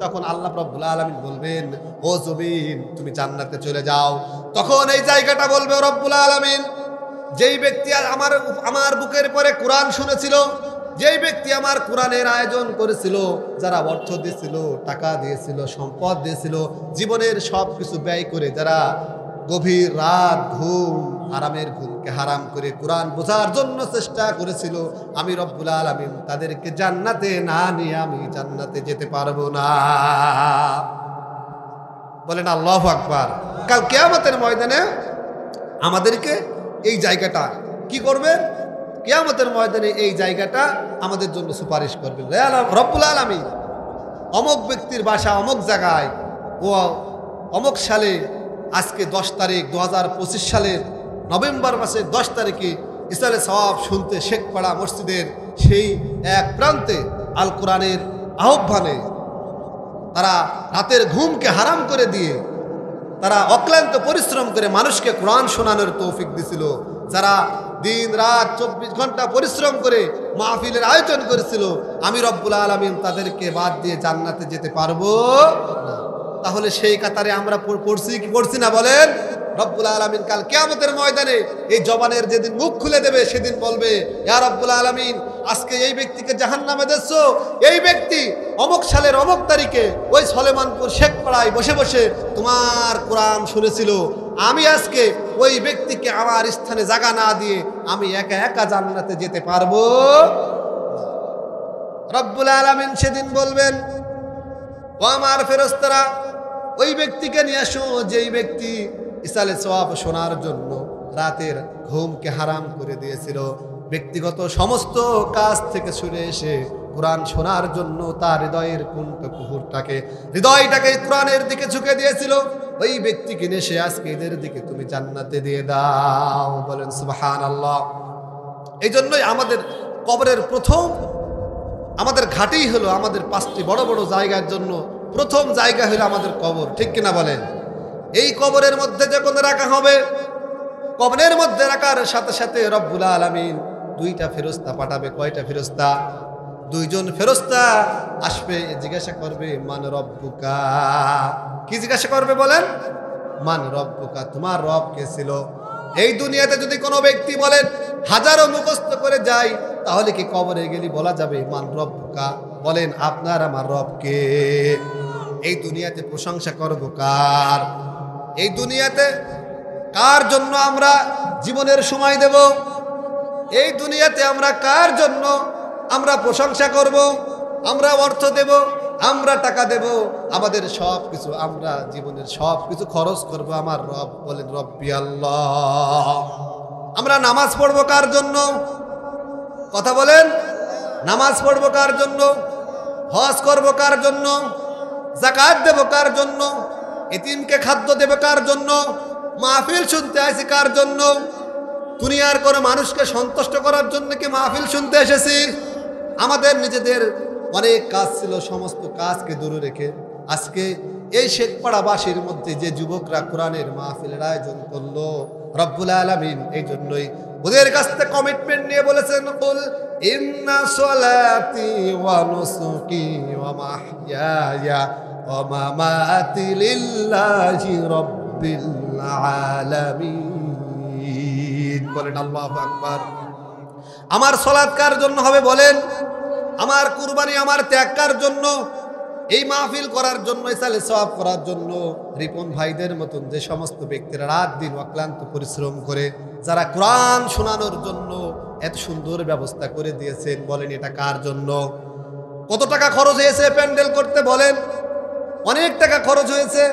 তখন আল্লাহ রাব্বুল আলামিন বলবেন, ও জমিন তুমি জান্নাতে চলে যাও। তখন এই জায়গাটা বলবে রব্বুল আলামিন, যেই ব্যক্তি আমার বুকের পরে কোরআন শুনেছিল, যেই ব্যক্তি আমার কোরআনের আয়োজন করেছিল, যারা অর্থ দিয়েছিল, টাকা দিয়েছিল, সম্পদ দিয়েছিল, জীবনের সব কিছু ব্যয় করে যারা গভীর রাত ঘুম, আরামের ঘুমকে হারাম করে কোরআন বোঝার জন্য চেষ্টা করেছিল, আমি রব্বুল আলামিন তাদেরকে জান্নাতে না নিয়ে আমি জান্নাতে যেতে পারবো না। বলেন আল্লাহু আকবার। কাল কিয়ামতের ময়দানে আমাদেরকে এই জায়গাটা কি করবে? কিয়ামতের ময়দানে এই জায়গাটা আমাদের জন্য সুপারিশ করবে। রব্বুল আলামিন অমুক ব্যক্তির বাসা অমুক জায়গায়, ও অমুক সালে, আজকে 10 তারিখ 2025 সালের নভেম্বর মাসের 10 তারিখে ইসালে সওয়াব শুনতে শেখপাড়া মসজিদের সেই এক প্রান্তে আল কোরআনের আহ্বানে তারা রাতের ঘুমকে হারাম করে দিয়ে তারা অক্লান্ত পরিশ্রম করে মানুষকে কোরআন শোনানোর তৌফিক দিছিল, যারা দিন রাত 24 ঘন্টা পরিশ্রম করে মাহফিলের আয়োজন করেছিল, আমি রব্বুল আলামিন তাদেরকে বাদ দিয়ে জান্নাতে যেতে পারবো না। তাহলে সেই কাতারে আমরা পড়ছি কি পড়ছি না? বলেন। রব্বুল আলামিন কাল কিয়ামতের ময়দানে এই জবানের যেদিন মুখ খুলে দেবে, সেদিন বলবে, ইয়া রব্বুল আলামিন, আজকে এই ব্যক্তিকে জাহান্নামে দিচ্ছ, এই ব্যক্তি অমুক সালের অমুক তারিখে ওই সলেমানপুর শেখপাড়ায় বসে বসে তোমার কোরআন শুনেছিল, আমি আজকে ওই ব্যক্তিকে আমার স্থানে জায়গা না দিয়ে আমি একা একা জান্নাতে যেতে পারবো। রব্বুল আলামিন সেদিন বলবেন, ও আমার ফেরেশতারা, ওই ব্যক্তিকে নিয়ে আসো যেই ব্যক্তি ইসালে সওয়াব শোনার জন্য রাতের ঘুমকে হারাম করে দিয়েছিল, ব্যক্তিগত সমস্ত কাজ থেকে সরে এসে কোরআন শোনার জন্য তার হৃদয়ের কুণ্ঠ কুহুরটাকে, হৃদয়টাকে কোরআনের দিকে ঝুঁকে দিয়েছিল, ওই ব্যক্তিকে নিয়ে সে আজকে এদের দিকে তুমি জান্নাতে দিয়ে দাও। বলেন সুবহানাল্লাহ। এই জন্যই আমাদের কবরের প্রথম আমাদের ঘাটেই হলো, আমাদের 5টি বড় বড় জায়গার জন্য প্রথম জায়গা হলো আমাদের কবর, ঠিক কিনা বলেন? এই কবরের মধ্যে যখন রাখা হবে, কবরের মধ্যে রাখার সাথে সাথে রব্বুল আলামিন 2টা ফেরেশতা পাঠাবে। কয়টা ফেরেশতা? 2জন ফেরেশতা আসবে, জিজ্ঞাসা করবে, মান রব্বুকা। কি জিজ্ঞাসা করবে বলেন? মান রব্বুকা, তোমার রব কে ছিল? এই দুনিয়াতে যদি কোনো ব্যক্তি বলেন হাজারো মুখস্থ করে যায়, তাহলে কি কবরে গেলে বলা যাবে মান রব্বুকা? বলেন আপনার আমার রব কে? এই দুনিয়াতে প্রশংসা করব কার? এই দুনিয়াতে কার জন্য আমরা জীবনের সময় দেব? এই দুনিয়াতে আমরা কার জন্য আমরা প্রশংসা করব? আমরা অর্থ দেব, আমরা টাকা দেব, আমাদের সব কিছু, আমরা জীবনের সব কিছু খরচ করব আমার রব। বলেন রব্বি আল্লাহ। আমরা নামাজ পড়বো কার জন্য? কথা বলেন। নামাজ পড়বো কার জন্য? হজ করবো কার জন্য? যাকাত দেব কার জন্য? এতিমকে খাদ্য দেব কার জন্য? মাহফিল শুনতে আসি কার জন্য? দুনিয়ার কোনো মানুষকে সন্তুষ্ট করার জন্য কি মাহফিল শুনতে এসেছি? আমাদের নিজেদের অনেক কাজ ছিল, সমস্ত কাজকে দূরে রেখে আজকে এই শেখপাড়াবাসীর মধ্যে যে যুবকরা কোরআনের মাহফিলের আয়োজন করলো, রব্বুল আলামিন এই জন্যই ওদের কাছ থেকে কমিটমেন্ট নিয়ে বলেছেন, কুল ইন্না সলাতি ওয়া নুসুকি ওয়া মাহইয়ায়া ওয়া মামাতি লিল্লাহি রাব্বিল আলামিন। বলেন আল্লাহু আকবার। আমার সালাত কার জন্য হবে বলেন? আমার কুরবানি, আমার ত্যাগ কার জন্য? এই মাহফিল করার জন্য, ইসালে সওয়াব করার জন্য রিপন ভাইদের মতন যে সমস্ত ব্যক্তিরা রাত দিন অক্লান্ত পরিশ্রম করে যারা কোরআন শোনানোর জন্য এত সুন্দর ব্যবস্থা করে দিয়েছেন, বলেন এটা কার জন্য? কত টাকা খরচ হয়েছে প্যান্ডেল করতে বলেন? অনেক টাকা খরচ হয়েছে।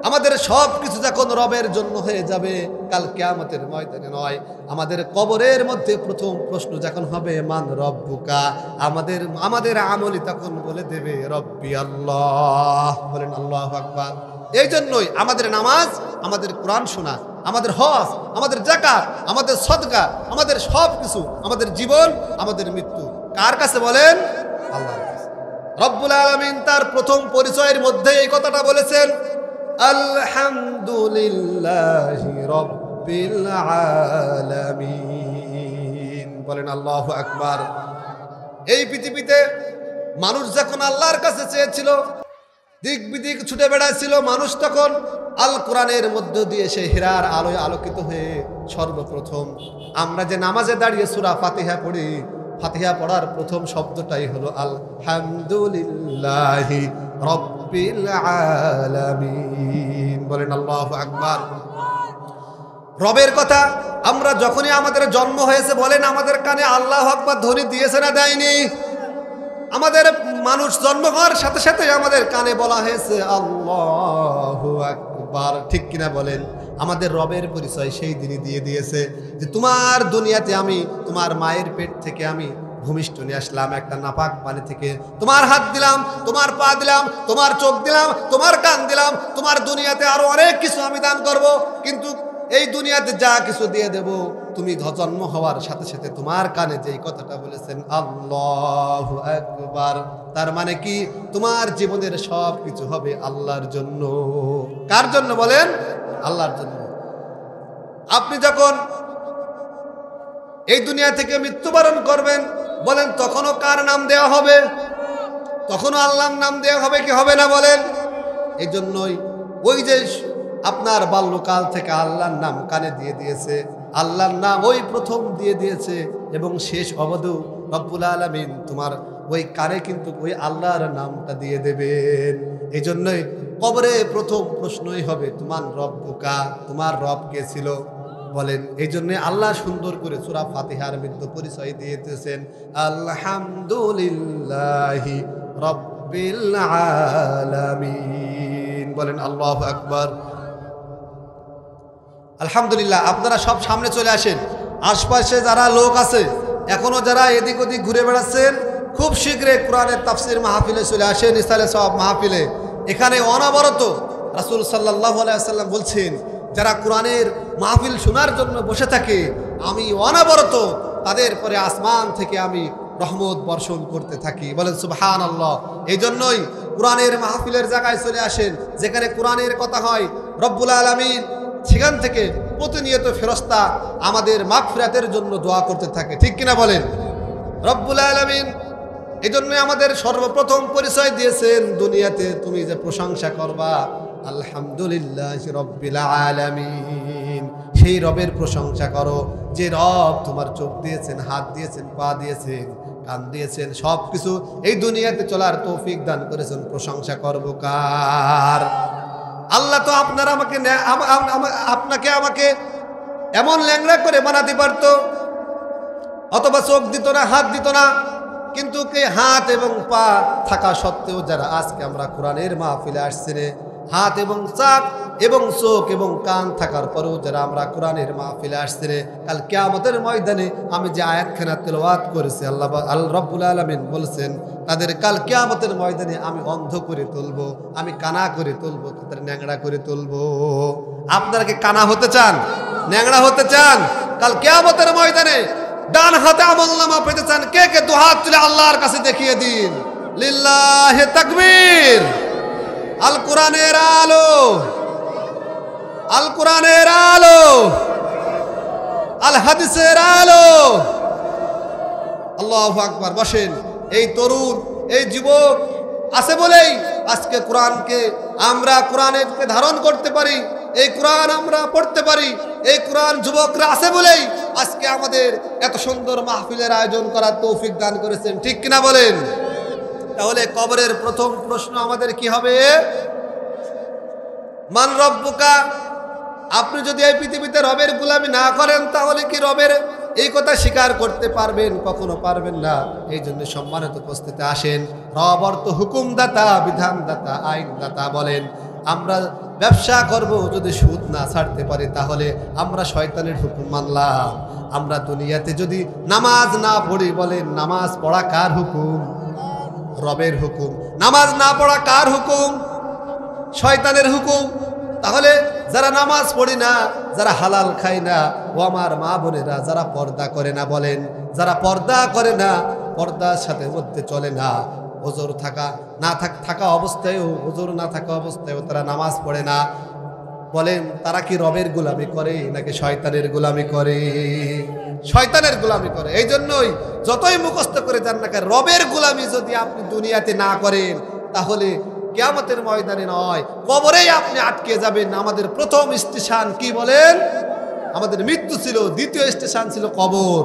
আমাদের সব কিছু যখন রবের জন্য হয়ে যাবে, কাল কিয়ামতের ময়দানে নয়, আমাদের কবরের মধ্যে প্রথম প্রশ্ন যখন হবে মান রব্বুকা, আমাদের আমলি তখন বলে দেবে রব্বি আল্লাহ। বলেন আল্লাহু আকবার। এই জন্যই আমাদের নামাজ, আমাদের কোরআন শোনা, আমাদের হজ, আমাদের যাকাত, আমাদের সদকা, আমাদের সব কিছু, আমাদের জীবন, আমাদের মৃত্যু কার কাছে বলেন? আল্লাহর কাছে। রব্বুল আলামিন তার প্রথম পরিচয়ের মধ্যে এই কথাটা বলেছেন, আলহামদুলিল্লাহি রাব্বিল আলামিন। বলেন আল্লাহু আকবার। এই পৃথিবীতে মানুষ যখন আল্লাহর কাছে চেয়েছিল, দিক বিদিক ছুটে বেড়াচ্ছিল, মানুষ তখন আল কোরআনের মধ্য দিয়ে সে হীরার আলোয় আলোকিত হয়ে সর্বপ্রথম আমরা যে নামাজে দাঁড়িয়ে সূরা ফাতিহা পড়ি, ফাতিহা পড়ার প্রথম শব্দটাই হলো আলহামদুলিল্লাহি রাব্বিল আলামিন। বলেন আল্লাহু আকবার। রবের কথা আমরা যখনই আমাদের জন্ম হয়েছে, বলেন আমাদের কানে আল্লাহু আকবার ধ্বনি দিয়েছে না দেয়নি? আমাদের মানুষ জন্ম হওয়ার সাথে সাথে আমাদের কানে বলা হয়েছে আল্লাহু আকবার, ঠিক কিনা বলেন? আমাদের রবের পরিচয় সেই দিনই দিয়ে দিয়েছে যে তোমার দুনিয়াতে আমি তোমার মায়ের পেট থেকে আমি ভূমিষ্ঠ নিয়ে আসলাম একটা নাপাক পানি থেকে, তোমার হাত দিলাম, তোমার পা দিলাম, তোমার চোখ দিলাম, তোমার কান দিলাম, তোমার দুনিয়াতে আরো অনেক কিছু আমি দান করব, কিন্তু এই দুনিয়াতে যা কিছু দিয়ে দেব, তুমি জন্ম হওয়ার সাথে সাথে তোমার কানে যেই কথাটা বলেছেন আল্লাহু আকবার, তার মানে কি তোমার জীবনের সব কিছু হবে আল্লাহর জন্য। কার জন্য বলেন? আল্লাহর জন্য। আপনি যখন এই দুনিয়া থেকে মৃত্যুবরণ করবেন, বলেন তখনও কার নাম দেওয়া হবে? তখনও আল্লাহর নাম দেওয়া হবে কি হবে না বলেন? এই জন্যই ওই যে আপনার বাল্যকাল থেকে আল্লাহর নাম কানে দিয়ে দিয়েছে, আল্লাহর নাম ওই প্রথম দিয়ে দিয়েছে এবং শেষ অবধি রব্বুল আলামিন তোমার ওই কানে কিন্তু ওই আল্লাহর নামটা দিয়ে দেবেন। এই জন্যই কবরে প্রথম প্রশ্নই হবে তোমার রব্বুকা, তোমার রব কে ছিল বলেন? এই জন্য আল্লাহ সুন্দর করে সূরা ফাতিহার মধ্যে পরিচয় দিয়েছেন আলহামদুলিল্লাহি রাব্বিল আলামিন। বলেন আল্লাহু আকবার। আলহামদুলিল্লাহ। আপনারা সব সামনে চলে আসেন, আশপাশে যারা লোক আছে এখনো যারা এদিক ওদিক ঘুরে বেড়াচ্ছেন, খুব শীঘ্রই কোরআনের তাফসীর মাহফিলে চলে আসেন, ইসালে সওয়াব মাহফিলে। এখানে অনবরত রাসূল সাল্লাল্লাহু আলাইহি ওয়াসাল্লাম বলছেন, যারা কোরআনের মাহফিল শোনার জন্য বসে থাকে আমি অনবরত তাদের পরে আসমান থেকে আমি রহমত বর্ষণ করতে থাকি। বলেন সুবহানাল্লাহ। এই জন্যই কোরআনের মাহফিলের জায়গায় চলে আসেন, যেখানে কোরআনের কথা হয়, রব্বুল আলামিন সেখান থেকে প্রতিনিয়ত ফেরেশতা আমাদের মাগফিরাতের জন্য দোয়া করতে থাকে, ঠিক কিনা বলেন? রব্বুল আলামিন এই জন্যই আমাদের সর্বপ্রথম পরিচয় দিয়েছেন, দুনিয়াতে তুমি যে প্রশংসা করবা আলহামদুলিল্লাহি রাব্বিল আলামিন, সেই রবের প্রশংসা করো যে রব তোমার চোখ দিয়েছেন, হাত দিয়েছেন, পা দিয়েছেন, কান দিয়েছেন, সব কিছু এই দুনিয়াতে চলার তৌফিক দান করেছেন। প্রশংসা করব কার? আল্লাহ তো আপনাকে আমাকে এমন ল্যাংড়া করে বানাতে পারতো, অথবা চোখ দিত না, হাত দিত না, কিন্তু হাত এবং পা থাকা সত্ত্বেও যারা আজকে আমরা কোরআনের মাহফিলে আসছি, হাত এবং চাক এবং চোখ এবং কান থাকার পরেও যারা আমরা কোরআনের মাহফিলে আসছি, কাল কিয়ামতের ময়দানে আমি যে আয়াতখানা তেলাওয়াত করেছি, আল্লাহ রব্বুল আলামিন বলেছেন তাদের কাল কিয়ামতের ময়দানে আমি অন্ধ করে তুলবো, আমি কানা করে তুলবো, তাদের ন্যাংড়া করে তুলবো। আপনারা কি কানা হতে চান? ন্যাংড়া হতে চান? কাল কিয়ামতের ময়দানে ডান হাতে আমলনামা পেতে চান? কে কে দু হাত তুলে আল্লাহর কাছে দেখিয়ে দিন। লিল্লাহি তাকবীর। আল কোরআনের আলো, আল কোরআনের আলো, আল হাদিসের আলো। আল্লাহু আকবার। বসেন। এই তরুণ, এই যুবক আছে বলেই আজকে কোরআনকে আমরা কোরআনকে ধারণ করতে পারি, এই কোরআন আমরা পড়তে পারি, এই কোরআন যুবকরা আছে বলেই আজকে আমাদের এত সুন্দর মাহফিলের আয়োজন করার তৌফিক দান করেছেন, ঠিক কিনা বলেন? তাহলে কবরের প্রথম প্রশ্ন আমাদের কি হবে? মান রব্বুকা। আপনি যদি এই পৃথিবীতে রবের গোলামি না করেন তাহলে কি রবের এই কথা স্বীকার করতে পারবেন? কখনো পারবেন না। এই জন্য সম্মানিত উপস্থিতি আসেন, রব অর্থ হুকুমদাতা, বিধানদাতা, আইনদাতা। বলেন আমরা ব্যবসা করব, যদি সুদ না ছাড়তে পারি তাহলে আমরা শয়তানের হুকুম মানলাম। আমরা দুনিয়াতে যদি নামাজ না পড়ি, বলেন নামাজ পড়া কার হুকুম? রবের হুকুম। নামাজ না পড়া কার হুকুম? শয়তানের হুকুম। তাহলে যারা নামাজ পড়ি না, যারা হালাল খায় না, ও আমার মা বোনেরা যারা পর্দা করে না, বলেন যারা পর্দা করে না, পর্দার সাথে মধ্যে চলে না, ওজোর থাকা অবস্থায়ও, ওজোর না থাকা অবস্থায়ও তারা নামাজ পড়ে না, বলেন তারা কি রবের গোলামি করে নাকি শয়তানের গোলামি করে? শয়তানের গোলামি করে। এই জন্যই যতই মুখস্থ করে যান না কেন, রবের গোলামি যদি আপনি দুনিয়াতে না করেন, তাহলে কিয়ামতের ময়দানে নয়, কবরেই আপনি আটকে যাবেন। আমাদের প্রথম স্টেশন কি বলেন? আমাদের মৃত্যু ছিল, দ্বিতীয় স্টেশন ছিল কবর।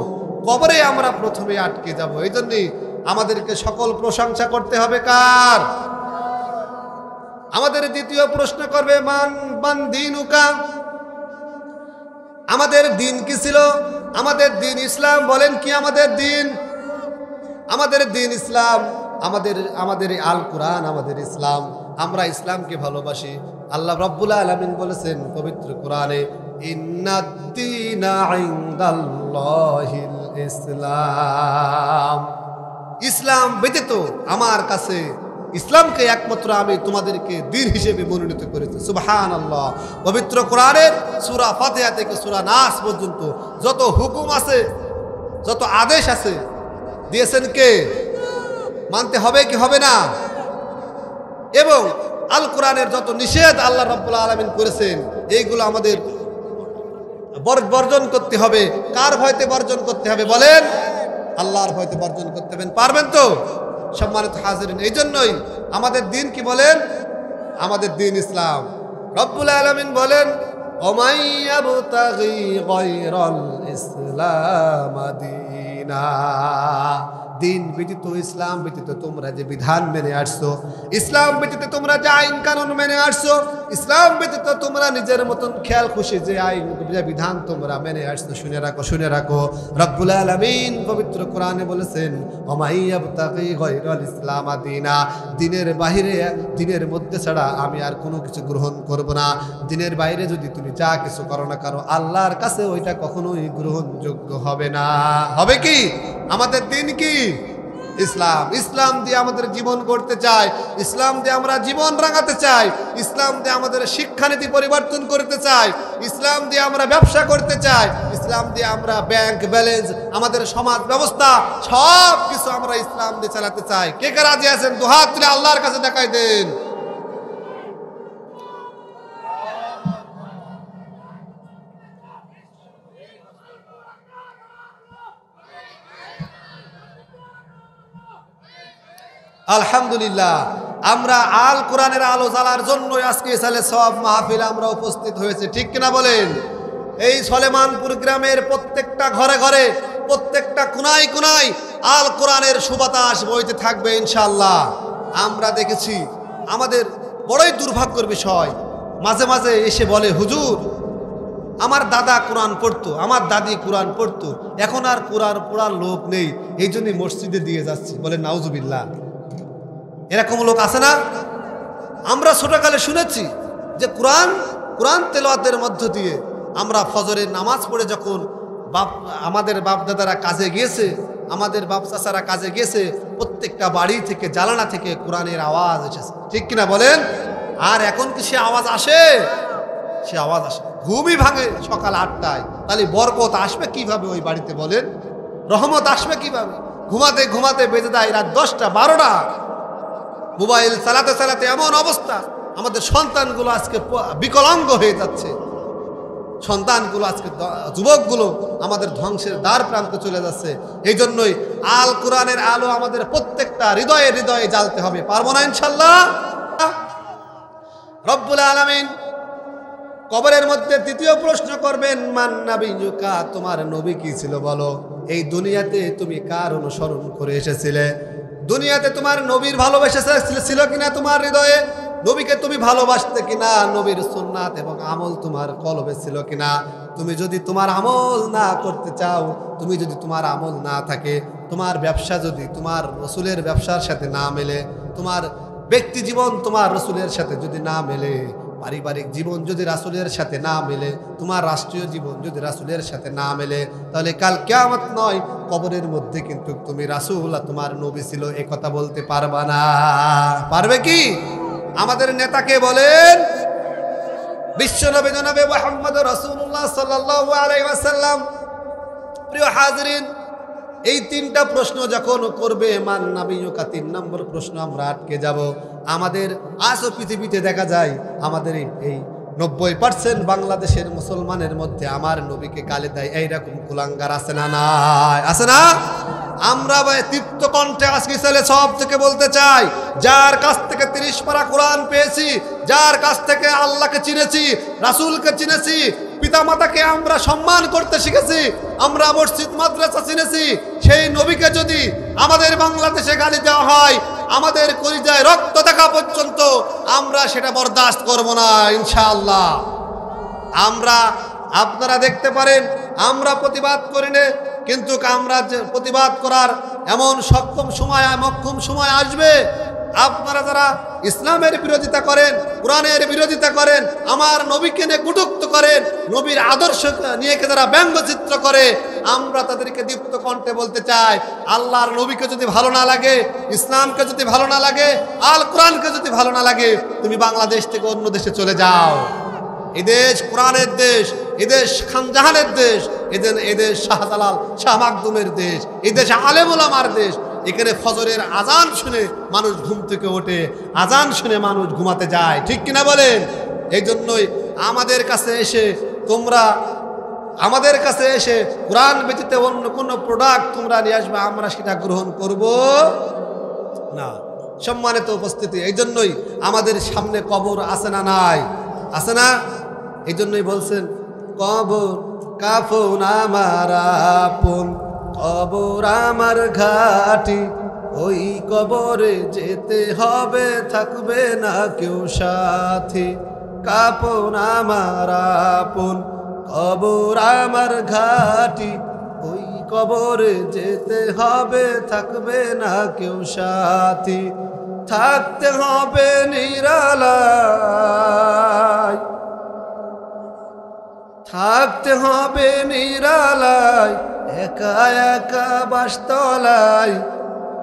কবরে আমরা প্রথমে আটকে যাব। এই জন্যই আমাদেরকে সকল প্রশংসা করতে হবে কার? আমাদের দ্বিতীয় প্রশ্ন করবে মান দীনুকা, আমাদের দিন কি ছিল? আমাদের দিন ইসলাম। বলেন কি আমাদের দিন? আমাদের দিন ইসলাম। আমাদের আল কোরআন আমাদের ইসলাম। আমরা ইসলামকে ভালোবাসি। আল্লাহ রাব্বুল আলামিন বলেছেন পবিত্র কোরআনে, ইন্নাদ-দীনা ইনদাল্লাহিল ইসলাম। ইসলাম ব্যতীত আমার কাছে, ইসলামকে একমাত্র আমি তোমাদেরকে দ্বীন হিসেবে মনোনীত করেছি। সুবহানাল্লাহ। পবিত্র কোরআনের সূরা ফাতিহা থেকে সূরা নাস পর্যন্ত যত হুকুম আছে, যত আদেশ আছে, দিয়েছেন কে? মানতে হবে কি হবে না? এবং আল কোরআনের যত নিষেধ আল্লাহ রাব্বুল আলামিন করেছেন, এইগুলো আমাদের বর্জন করতে হবে। কার ভয়তে বর্জন করতে হবে বলেন? আল্লাহর ভয়তে বর্জন করতে হবে। পারবেন তো সম্মানিত হাজিরিন? এই জন্যই আমাদের দিন কি বলেন? আমাদের দিন ইসলাম। রব্বুল আলামিন বলেন, ওমাই ইয়াবতাগি গায়রাল ইসলাম দীনা। দিন ব্যতীত, ইসলাম ব্যতীত তোমরা যে বিধান মেনে আসছো, ইসলাম ব্যতীত তোমরা যে আইন কানুন মেনে আসছো, ইসলাম ব্যতীত তোমরা নিজের মতন খেয়াল খুশি যে আইন যে বিধান তোমরা মেনে আসছো, শুনে রাখো, শুনে রাখো। রব্বুল আলামিন পবিত্র কোরআনে বলেছেন, ওমাই ইয়াবতাগি গায়রাল ইসলাম দীনা। দিনের বাহিরে, দিনের মধ্যে ছাড়া আমি আর কোনো কিছু গ্রহণ করব না। দিনের বাইরে যদি তুমি যা কিছু করো না করো, আল্লাহর কাছে ওইটা কখনোই গ্রহণযোগ্য হবে না। হবে কি? আমাদের দিন কি? ইসলাম। ইসলাম দিয়ে আমাদের জীবন গড়তে চাই, ইসলাম দিয়ে আমরা জীবন রাঙাতে চাই, ইসলাম দিয়ে আমাদের শিক্ষানীতি পরিবর্তন করতে চাই, ইসলাম দিয়ে আমরা ব্যবসা করতে চাই, ইসলাম দিয়ে আমরা ব্যাংক ব্যালেন্স, আমাদের সমাজ ব্যবস্থা সব কিছু আমরা ইসলাম দিয়ে চালাতে চাই। কে কে রাজি আছেন? দুহাত তুলে আল্লাহর কাছে দেখাই দেন। আলহামদুলিল্লাহ। আমরা আল কোরআনের আলো জ্বালার জন্যই আজকে সালে সব মাহফিল আমরা উপস্থিত হয়েছে, ঠিক কিনা বলেন? এই সলেমানপুর গ্রামের প্রত্যেকটা ঘরে ঘরে, প্রত্যেকটা কোনায় কোনায় আল কোরআনের সুবাতাস বইতে থাকবে ইনশাআল্লাহ। আমরা দেখেছি, আমাদের বড়ই দুর্ভাগ্যের বিষয়, মাঝে মাঝে এসে বলে, হুজুর আমার দাদা কোরআন পড়তো, আমার দাদি কোরআন পড়তো, এখন আর কোরআন পড়ার লোক নেই, এই জন্যই মসজিদে দিয়ে যাচ্ছি। বলে নাউজুবিল্লাহ। এরকম লোক আছে না? আমরা ছোটকালে শুনেছি যে কোরআন তেলাওয়াতের মধ্য দিয়ে আমরা ফজরের নামাজ পড়ে যখন আমাদের বাপ দাদারা কাজে গিয়েছে, আমাদের বাপ চাচারা কাজে গিয়েছে, প্রত্যেকটা বাড়ি থেকে, জানালা থেকে কোরআনের আওয়াজ এসেছে, ঠিক কিনা বলেন? আর এখন কি সে আওয়াজ আসে? সে আওয়াজ আসে, ঘুমই ভাঙে সকাল 8টায়। তাহলে বরকত আসবে কিভাবে ওই বাড়িতে বলেন? রহমত আসবে কিভাবে? ঘুমাতে ঘুমাতে বেজে যায় রাত 10টা 12টা। মোবাইল চালাতে চালাতে এমন অবস্থা, আমাদের সন্তানগুলো আজকে বিকলাঙ্গ হয়ে যাচ্ছে। সন্তানগুলো আজকে, যুবকগুলো আমাদের ধ্বংসের দ্বার প্রান্তে চলে যাচ্ছে। এই জন্যই আল কোরআনের আলো আমাদের প্রত্যেকটা হৃদয়ে হৃদয়ে জ্বালতে হবে। পারবো না ইনশাল্লাহ? রব্বুল আলামিন কবরের মধ্যে দ্বিতীয় প্রশ্ন করবেন, মান নাবিয়ুকা, তোমার নবী কি ছিল বলো? এই দুনিয়াতে তুমি কার অনুসরণ করে এসেছিলে? দুনিয়াতে তোমার নবীর ভালোবাসা ছিল কিনা তোমার হৃদয়ে? নবীকে তুমি ভালোবাসতে কিনা? নবীর সুন্নাত এবং আমল তোমার কলবে ছিল কিনা? তুমি যদি তোমার আমল না করতে চাও, তুমি যদি তোমার আমল না থাকে, তোমার ব্যবসা যদি তোমার রসুলের ব্যবসার সাথে না মেলে, তোমার ব্যক্তি জীবন তোমার রসুলের সাথে যদি না মেলে, পারিবারিক জীবন যদি রাসূলের সাথে না মেলে, তোমার রাষ্ট্রীয় জীবন যদি রাসূলের সাথে না মেলে, তাহলে কাল কিয়ামত নয়, কবরের মধ্যে কিন্তু তুমি রাসূল আর তোমার নবী ছিল এ কথা বলতে পারবা না। পারবে কি? আমাদের নেতাকে বলেন বিশ্বনবী জনাবে মুহাম্মদ রাসূলুল্লাহ সাল্লাল্লাহু আলাইহি ওয়াসাল্লাম। প্রিয় হাজিরিন, এই তিনটা প্রশ্ন যখন করবে মান নাবিয়ুকা, 3 নম্বর প্রশ্ন আমরা আটকে যাব। আমাদের আজও পৃথিবীতে দেখা যায় আমাদের এই 90% বাংলাদেশের মুসলমানের মধ্যে আমার নবীকে গালি দেয় এইরকম কুলাঙ্গার আছে না? নাই, আছে না? আমরা ভাই তৃপ্ত কণ্ঠে আজকে ছেলে সব থেকে বলতে চাই, যার কাছ থেকে 30 পারা কোরআন পেয়েছি, যার কাছ থেকে আল্লাহকে চিনেছি, রাসূলকে চিনেছি, পিতামাতাকে আমরা সম্মান করতে শিখেছি, আমরা মসজিদ মাদ্রাসা চিনেছি, সেই নবীকে যদি আমাদের বাংলাদেশে গালি দেওয়া হয়, আমাদের কলিজায় রক্ত দেখা পর্যন্ত আমরা সেটা বরদাস্ত করব না ইনশাআল্লাহ। আপনারা দেখতে পারেন আমরা প্রতিবাদ করি না, কিন্তু আমরা যে প্রতিবাদ করার এমন মক্ষম সময় আসবে, আপনারা যারা ইসলামের বিরোধিতা করেন, কোরআনের বিরোধিতা করেন, আমার নবীকে নিয়ে কটূক্ত করেন, নবীর আদর্শ নিয়ে যারা ব্যঙ্গচিত্র করে, আমরা তাদেরকে দীপ্ত কণ্ঠে বলতে চাই, আল্লাহর নবীকে যদি ভালো না লাগে, ইসলামকে যদি ভালো না লাগে, আল কোরআনকে যদি ভালো না লাগে, তুমি বাংলাদেশ থেকে অন্য দেশে চলে যাও। এদেশ কোরআনের দেশ, এদেশ খানজাহানের দেশ, এদেশ শাহজালাল শাহ মাকদুমের দেশ, এদেশ আলেম ওলামার দেশ। এখানে ফজরের আজান শুনে মানুষ ঘুম থেকে ওঠে, আজান শুনে মানুষ ঘুমাতে যায়, ঠিক কিনা বলেন? এই জন্যই আমাদের কাছে এসে কোরআন ব্যতীত অন্য কোনো প্রোডাক্ট তোমরা নিয়ে আসবে, আমরা সেটা গ্রহণ করব না। সম্মানিত উপস্থিতি, এই জন্যই আমাদের সামনে কবর আছে না? নাই, আছে না? এই জন্যই বলছেন কবর কাফন আমার আপন, কবর আমার ঘাটি, ওই কবরে যেতে হবে, থাকবে না কেউ সাথী। কাফন আমার আপন, কবর আমার ঘাটি, ওই কবরে যেতে হবে, থাকবে না কেউ সাথী। থাকতে হবে নিরালায়, থাকতে হবে নিরালায়, একা একা বাসতলায়,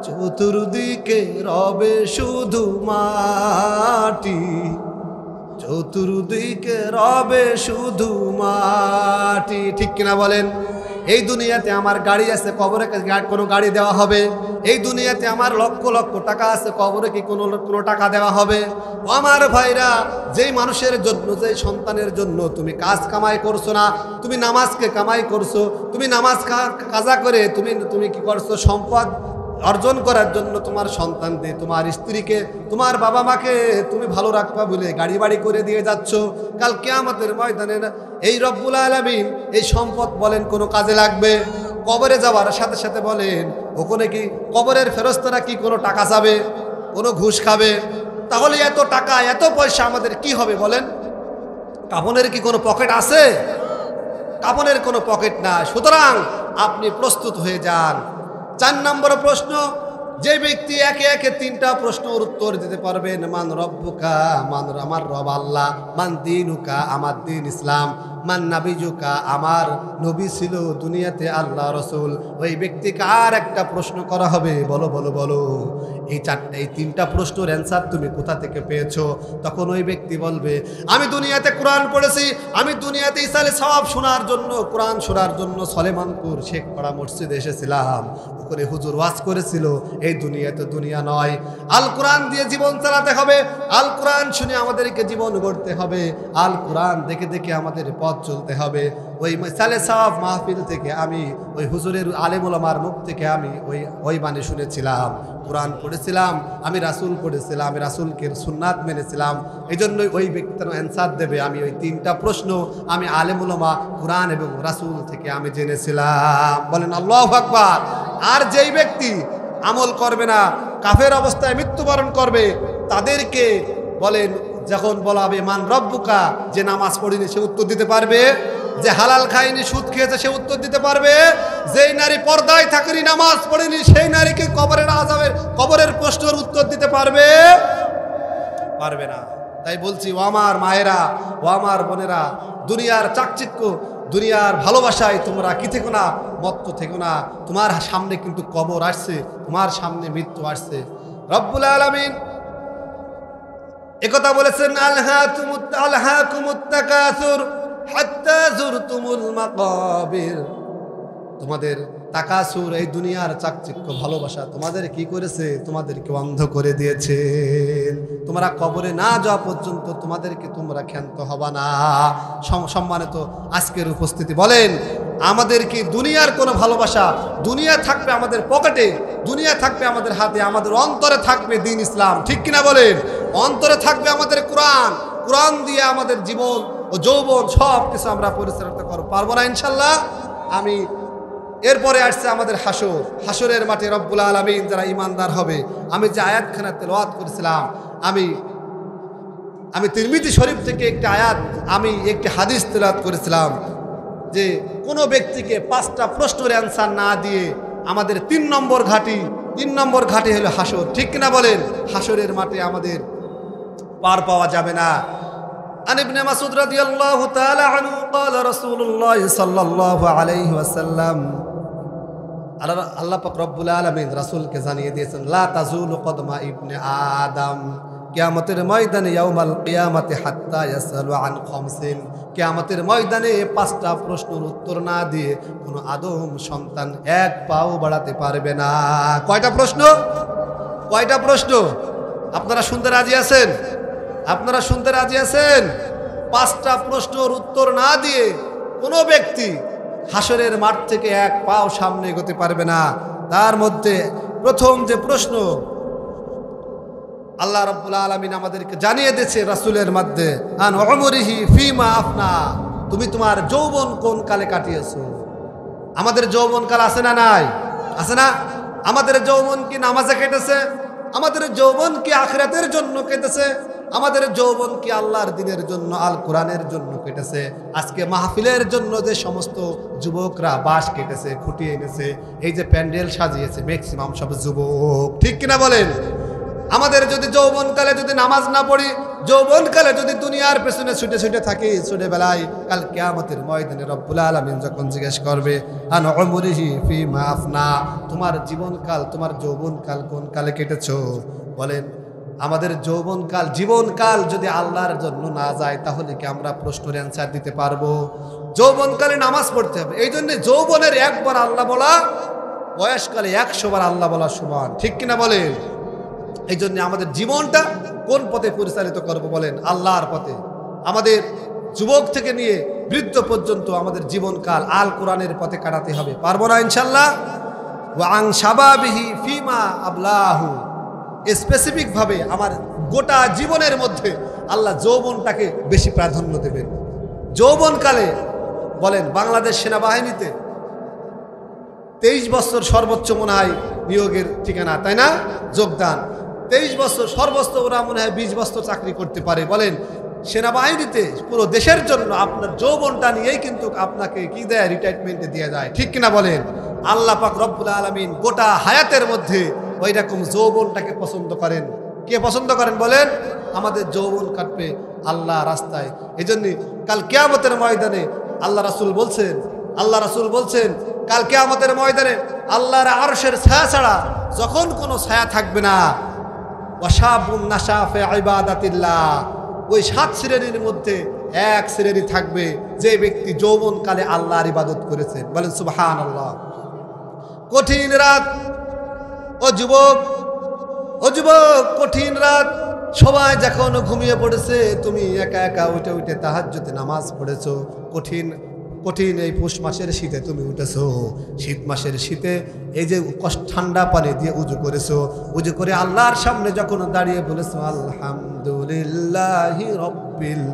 চতুর্দিকে রবে শুধু মাটি, চতুর্দিকে রবে শুধু মাটি, ঠিক কিনা বলেন? এই দুনিয়াতে আমার গাড়ি আছে, কবরে কোনো গাড়ি দেওয়া হবে? এই দুনিয়াতে আমার লক্ষ লক্ষ টাকা আছে, কবরে কি কোনো টাকা দেওয়া হবে? আমার ভাইরা, যেই মানুষের জন্য, যেই সন্তানের জন্য তুমি কাজ কামাই করছো না, তুমি নামাজকে কামাই করছো, তুমি নামাজ কাজা করে তুমি কি করছো? সম্পদ অর্জন করার জন্য তোমার সন্তানদের, তোমার স্ত্রীকে, তোমার বাবা মাকে তুমি ভালো রাখবা বলে গাড়ি বাড়ি করে দিয়ে যাচ্ছ। কাল কিয়ামতের ময়দানে এই রব্বুল আলামিন এই সম্পদ বলেন কোনো কাজে লাগবে? কবরে যাওয়ার সাথে সাথে বলেন ওখানে কি কবরের ফেরেশতারা কি কোনো টাকা চাবে? কোনো ঘুষ খাবে? তাহলে এত টাকা এত পয়সা আমাদের কি হবে বলেন? কাফনের কি কোনো পকেট আছে? কাফনের কোনো পকেট না। সুতরাং আপনি প্রস্তুত হয়ে যান। 4 নম্বর প্রশ্ন, যে ব্যক্তি একে একে 3টা প্রশ্নের উত্তর দিতে পারবেন, মান রব্বুকা, আমার রব আল্লাহ, মান দীনুকা, আমার দিন ইসলাম, মান নাবিজুকা, আমার নবী ছিল দুনিয়াতে আল্লাহ রসুল, ওই ব্যক্তিকে আর একটা প্রশ্ন করা হবে, বলো বলো বলো এই 3টা প্রশ্নের অ্যান্সার তুমি কোথা থেকে পেয়েছো? তখন ওই ব্যক্তি বলবে, আমি দুনিয়াতে কোরআন পড়েছি, আমি দুনিয়াতে ইসালে সব শোনার জন্য, কোরআন শোনার জন্য সলেমানপুর শেখপাড়া মসজিদে এসেছিলাম, ওখানে হুজুর ওয়াজ করেছিল, এই দুনিয়াতে দুনিয়া নয়, আল কোরআন দিয়ে জীবন চালাতে হবে, আল কোরআন শুনে আমাদেরকে জীবন গড়তে হবে, আল কোরআন দেখে দেখে আমাদের পথ চলতে হবে। ওই সালে সাফ মাহফিল থেকে আমি ওই হুজুরের আলেম ওলামার মুখ থেকে আমি ওই বাণী শুনেছিলাম, কোরআন পড়েছিলাম, আমি রাসূল পড়েছিলাম, আমি রাসূলকে সুন্নাত মেনেছিলাম। এই জন্যই ওই ব্যক্তির অ্যান্সার দেবে, আমি ওই 3টা প্রশ্ন আমি আলেম ওলামা, কোরআন এবং রাসূল থেকে আমি জেনেছিলাম। বলেন আল্লাহু আকবার। আর যেই ব্যক্তি আমল করবে না, কাফের অবস্থায় মৃত্যুবরণ করবে, তাদেরকে বলেন যখন বলা হবে মান রব্বুকা, যে নামাজ পড়েনি সে উত্তর দিতে পারবে, যে হালাল খায়নি সুদ খেয়েছে সে উত্তর দিতে পারবে, যেই নারী পর্দায় থাকেনি নামাজ পড়েনি সেই নারীকে কবরের আযাবের কবরের প্রশ্নের উত্তর দিতে পারবে? পারবে না। তাই বলছি, ও আমার মায়েরা, ও আমার বোনেরা, দুনিয়ার চাকচিক্য, দুনিয়ার ভালোবাসায় তোমরা কি থেকো না, মত্ত থেকো না। তোমার সামনে কিন্তু কবর আসছে, তোমার সামনে মৃত্যু আসছে। রব্বুল আলামিন একথা বলেছেন আলহাকুমুত তাকাসুর হাত্তা যুরতুমুল মাকাবির। তোমাদের তাকাসুর, এই দুনিয়ার চাকচিক্য ভালোবাসা তোমাদের কি করেছে? তোমাদেরকে অন্ধ করে দিয়েছে। তোমরা কবরে না যাওয়া পর্যন্ত তোমাদেরকে তোমরা ক্ষান্ত হবা না। সম্মানিত আজকের উপস্থিতি, বলেন আমাদের কি দুনিয়ার কোনো ভালোবাসা? দুনিয়া থাকবে আমাদের পকেটে, দুনিয়া থাকবে আমাদের হাতে, আমাদের অন্তরে থাকবে দ্বীন ইসলাম, ঠিক কিনা বলেন? অন্তরে থাকবে আমাদের কোরআন, কোরআন দিয়ে আমাদের জীবন ও যৌবন সব কিছু আমরা পরিচালনা করতে পারবো না ইনশাল্লাহ। আমি এরপরে আসছে আমাদের হাসর, হাসরের মাঠে রব্বুল আলামিন যারা ইমানদার হবে। আমি যে আয়াতখানা তেলাওয়াত করেছিলাম, আমি তিরমিজি শরীফ থেকে একটি আয়াত, আমি একটি হাদিস তেলাওয়াত করেছিলাম যে কোনো ব্যক্তিকে 5টা প্রশ্নের অ্যান্সার না দিয়ে আমাদের 3 নম্বর ঘাটি হলো হাসর, ঠিক কিনা বলেন? হাসরের মাঠে আমাদের পার পাওয়া যাবে না। আন ইবনে মাসউদ রাদিয়াল্লাহু তাআলা আনহু قال রাসূলুল্লাহ সাল্লাল্লাহু আলাইহি ওয়াসাল্লাম, আল্লাহ পাক রব্বুল আলামিন রাসূলকে জানিয়ে দিয়েছেন, লা তাজুলু কদমা ইবনে আদম, কিয়ামতের ময়দানে ইয়াউমাল কিয়ামাতি হাত্তা ইয়াসআলু আন খামসিন, কিয়ামতের ময়দানে 5টা প্রশ্নের উত্তর না দিয়ে কোনো আদম সন্তান এক পাও বাড়াতে পারবে না। কয়টা প্রশ্ন? কয়টা প্রশ্ন? আপনারা শুনতে রাজি আছেন? আপনারা শুনতে রাজি আছেন? 5টা প্রশ্নের উত্তর না দিয়ে কোনো ব্যক্তি হাসরের মাঠ থেকে এক পাও সামনে এগোতে পারবে না। তার মধ্যে প্রথম যে প্রশ্ন আল্লাহ রাব্বুল আলামিন আমাদেরকে জানিয়ে দিয়েছে রাসূলের মধ্যে, আন উমরিহি ফিমা আফনা, তুমি তোমার যৌবন কোন কালে কাটিয়েছো? আমাদের যৌবন কাল আছে না নাই? আছে না? আমাদের যৌবন কি নামাজে কেটেছে? আমাদের যৌবন কি আখিরাতের জন্য কেটেছে? আমাদের যৌবন কি আল্লাহর দ্বীনের জন্য, আল কোরআনের জন্য কেটেছে? আজকে মাহফিলের জন্য যে সমস্ত যুবকরা বাঁশ কেটেছে, খুঁটিয়ে এনেছে, এই যে প্যান্ডেল সাজিয়েছে, ম্যাক্সিমাম সব যুবক, ঠিক কিনা বলেন? আমাদের যদি যৌবনকালে যদি নামাজ না পড়ি, যৌবনকালে যদি দুনিয়ার পেছনে ছুটে ছুটে থাকি, ছোটবেলায়, কাল কিয়ামতের ময়দানে রব্বুল আলামিন যখন জিজ্ঞেস করবে, আন উমরিহি ফিমা আফনা, তোমার জীবনকাল, তোমার যৌবনকাল কোন কালে কেটেছো? বলেন আমাদের জীবনকাল যদি আল্লাহর জন্য না যায়, তাহলে কি আমরা প্রশ্নের অ্যান্সার দিতে পারবো? যৌবনকালে নামাজ পড়তে হবে। এই জন্য যৌবনের একবার আল্লাহ বলা, বয়সকালে 100 বার আল্লাহ বলা সমান, ঠিক কিনা বলেন? এই জন্য আমাদের জীবনটা কোন পথে পরিচালিত করবো বলেন? আল্লাহর পথে। আমাদের যুবক থেকে নিয়ে বৃদ্ধ পর্যন্ত আমাদের জীবনকাল আল কোরআনের পথে কাটাতে হবে। পারবো না ইনশাল্লাহ? ওয়া আন শাবাবিহি ফিমা আবলাহু, স্পেসিফিক ভাবে আমার গোটা জীবনের মধ্যে আল্লাহ যৌবনটাকে বেশি প্রাধান্য দেবেন। যৌবনকালে বলেন বাংলাদেশ সেনাবাহিনীতে 23 বছর সর্বোচ্চ মনে হয় নিয়োগের ঠিকানা, তাই না? যোগদান 23 বছর, সর্বোচ্চ ওরা মনে হয় 20 বছর চাকরি করতে পারে। বলেন সেনাবাহিনীতে পুরো দেশের জন্য আপনার যৌবনটা নিয়েই কিন্তু আপনাকে কি দেয়? রিটায়ারমেন্টে দিয়ে যায়, ঠিক কিনা বলেন? আল্লাহ পাক রব্বুল আলামিন গোটা হায়াতের মধ্যে ওই রকম যৌবনটাকে পছন্দ করেন। কে পছন্দ করেন বলেন? আমাদের যৌবন কাটবে আল্লাহ রাস্তায়। এই জন্য কাল কিয়ামতের ময়দানে আল্লাহ রাসূল বলছেন কাল কিয়ামতের ময়দানে আল্লাহর আরশের ছায়া ছাড়া যখন কোনো ছায়া থাকবে না, ওয়াশাবুন নাশা ফি ইবাদাতিল্লাহ, ওই 7 শ্রেণীর মধ্যে এক শ্রেণী থাকবে যে ব্যক্তি যৌবনকালে আল্লাহর ইবাদত করেছেন। বলেন সুবহানাল্লাহ। কঠিন রাত, ও যুবক কঠিন রাত, সবাই যখন ঘুমিয়ে পড়েছে, তুমি একা একা উঠে তাহাজ্জুদে নামাজ পড়েছো। কঠিন এই পৌষ মাসের শীতে তুমি উঠেছো, শীত মাসের শীতে এই যে ঠান্ডা পানি দিয়ে উজু করেছো, উজু করে আল্লাহর সামনে যখন দাঁড়িয়ে বলেছো আলহামদুলিল্লাহি রাব্বিল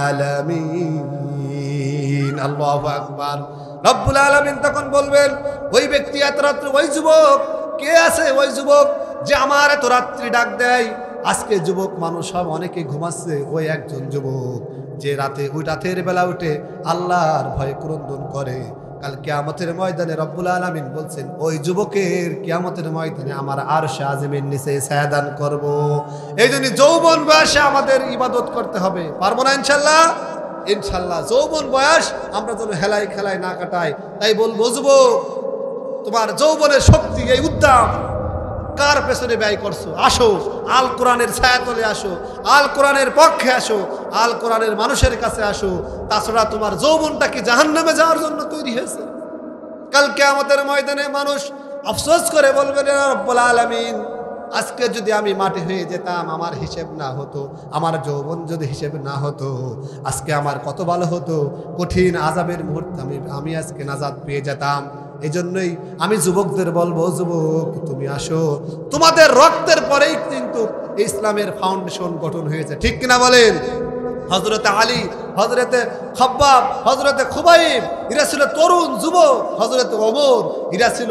আলামিন, আল্লাহু আকবার, রব্বুল আলামিন তখন বলবেন ওই ব্যক্তি এত রাত্রে, ওই যুবক কে আছে? ওই যুবক যে আমার এত রাত্রি ডাক দেয়। আজকে যুবক মানুষ সব অনেকে ঘুমাচ্ছে, ওই একজন যুবক যে রাতের বেলা উঠে আল্লাহর ভয়ে ক্রন্দন করে। কাল কিয়ামতের ময়দানে রব্বুল আলামিন বলছেন ওই যুবকের কিয়ামতের ময়দানে আমার আরশে আজিমের নিচে ছায়া দান করব। এই জন্য যৌবন বয়সে আমাদের ইবাদত করতে হবে। পারবো না ইনশাল্লাহ? ইনশাল্লাহ যৌবন বয়স আমরা যেন হেলাই খেলায় না কাটাই। তাই বলবো যুবক, তোমার যৌবনের শক্তি, এই উদ্দাম কার পেছনে ব্যয় করছো? আসো আল কোরআনের ছায়াতলে আসো, আল কোরআনের পক্ষে আসো, আল কোরআনের মানুষের কাছে আসো। তাছাড়া তোমার যৌবনটা কি জাহান্নামে যাওয়ার জন্য তৈরি হয়েছে? কাল কিয়ামতের ময়দানে মানুষ আফসোস করে বলবেন, ইয়া রব্বুল আলামিন, আজকে যদি আমি মাটি হয়ে যেতাম, আমার হিসেব না হতো, আমার যৌবন যদি হিসেব না হতো, আজকে আমার কত ভালো হতো। কঠিন আযাবের মুহূর্তে আমি আজকে নাজাত পেয়ে যেতাম। এই জন্যই আমি যুবকদের বলবো, যুবক তুমি আসো, তোমাদের রক্তের পরেই কিন্তু ইসলামের ফাউন্ডেশন গঠন হয়েছে, ঠিক কিনা বলেন? হযরতে আলী, হযরতে খাব্বাব, হযরতে খুবাইব, এরা ছিল তরুণ যুবক। হযরতে ওমর, এরা ছিল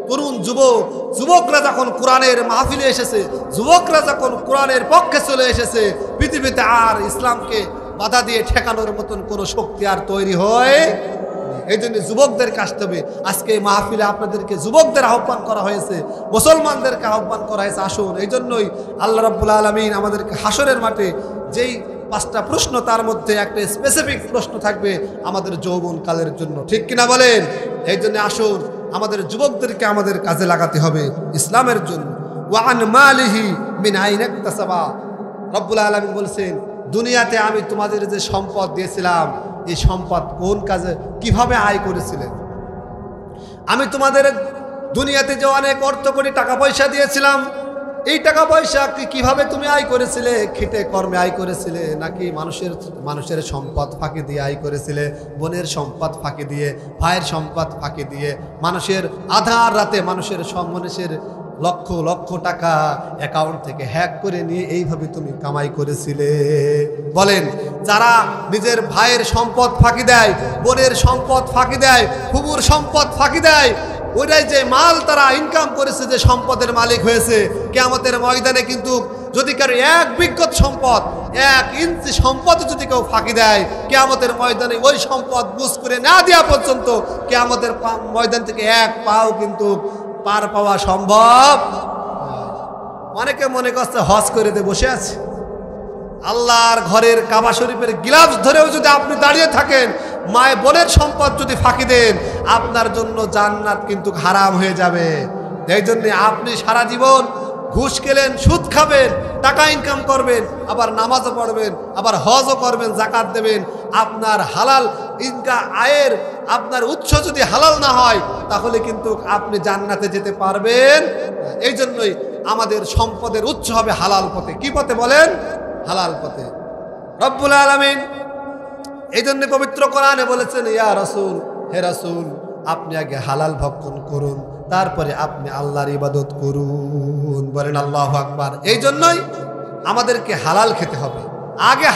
তরুণ যুবক। যুবকরা যখন কোরআনের মাহফিলে এসেছে, যুবকরা যখন কোরআনের পক্ষে চলে এসেছে, পৃথিবীতে আর ইসলামকে বাধা দিয়ে ঠেকানোর মতন কোনো শক্তি আর তৈরি হয়। এই জন্য যুবকদেরকে আসতে হবে। আজকে এই মাহফিলে আপনাদেরকে যুবকদের আহ্বান করা হয়েছে, মুসলমানদেরকে আহ্বান করা হয়েছে, আসুন। এই জন্যই আল্লাহ রাব্বুল আলামিন আমাদেরকে হাসরের মাঠে যেই 5টা প্রশ্ন, তার মধ্যে একটা স্পেসিফিক প্রশ্ন থাকবে আমাদের যৌবনকালের জন্য, ঠিক কিনা বলেন? এই জন্য আসুন, আমাদের যুবকদেরকে আমাদের কাজে লাগাতে হবে ইসলামের জন্য। ওয়ান মালিহি মিন আইন ইকতাসাবা, রব্বুল আলামিন বলছেন, দুনিয়াতে আমি তোমাদের যে সম্পদ দিয়েছিলাম, এই সম্পদ কোন কাজে কিভাবে আয় করেছিলেন? আমি তোমাদের দুনিয়াতে যে অনেক অর্থ কোটি টাকা পয়সা দিয়েছিলাম, এই টাকা পয়সা কিভাবে তুমি আয় করেছিলে? খেটে কর্মে আয় করেছিলে, নাকি মানুষের সম্পদ ফাঁকি দিয়ে আয় করেছিলে? বোনের সম্পদ ফাঁকি দিয়ে, ভাইয়ের সম্পদ ফাঁকি দিয়ে, মানুষের আধার রাতে মানুষের লক্ষ লক্ষ টাকা অ্যাকাউন্ট থেকে হ্যাক করে নিয়ে এইভাবে তুমি কামাই করেছিলে? বলেন, যারা নিজের ভাইয়ের সম্পদ ফাঁকি দেয়, বোনের সম্পদ ফাঁকি দেয়, ফুফুর সম্পদ ফাঁকি দেয়, ওইটাই যে মাল তারা ইনকাম করেছে, যে সম্পদের মালিক হয়েছে, কিয়ামতের ময়দানে কিন্তু যদি কারো 1 বিঘত সম্পদ, 1 ইঞ্চি সম্পদ যদি কেউ ফাঁকি দেয়, কিয়ামতের ময়দানে ওই সম্পদ বুঝ করে না দেওয়া পর্যন্ত কিয়ামতের ময়দান থেকে 1 পাও কিন্তু পার পাওয়া সম্ভব। অনেকে মনে করছে হজ করে দিয়ে বসে আছে। আল্লাহর ঘরের কাবা শরীফের গিলাফ ধরেও যদি আপনি দাঁড়িয়ে থাকেন, মায়ের বোনের সম্পদ যদি ফাঁকি দেন, আপনার জন্য জান্নাত কিন্তু হারাম হয়ে যাবে। এই জন্য আপনি সারা জীবন ঘুষ খেলেন, সুদ খাবেন, টাকা ইনকাম করবেন, আবার নামাজও পড়বেন, আবার হজও করবেন, যাকাত দেবেন, আপনার হালাল আয়ের আপনার উৎস যদি হালাল না হয়, তাহলে কিন্তু আপনি জান্নাতে যেতে পারবেন। এই জন্যই আমাদের সম্পদের উৎস হবে হালাল পথে। কি পথে বলেন? হালাল পথে। রব্বুল আলামিন এই জন্য পবিত্র কোরআনে বলেছেন, ইয়া রাসূল, হে রাসূল, আপনি আগে হালাল ভক্ষণ করুন, তারপরে আপনি আল্লাহর ইবাদত করুন। বলেন আল্লাহু আকবার। এই জন্যই আমাদেরকে হালাল খেতে হবে, আগে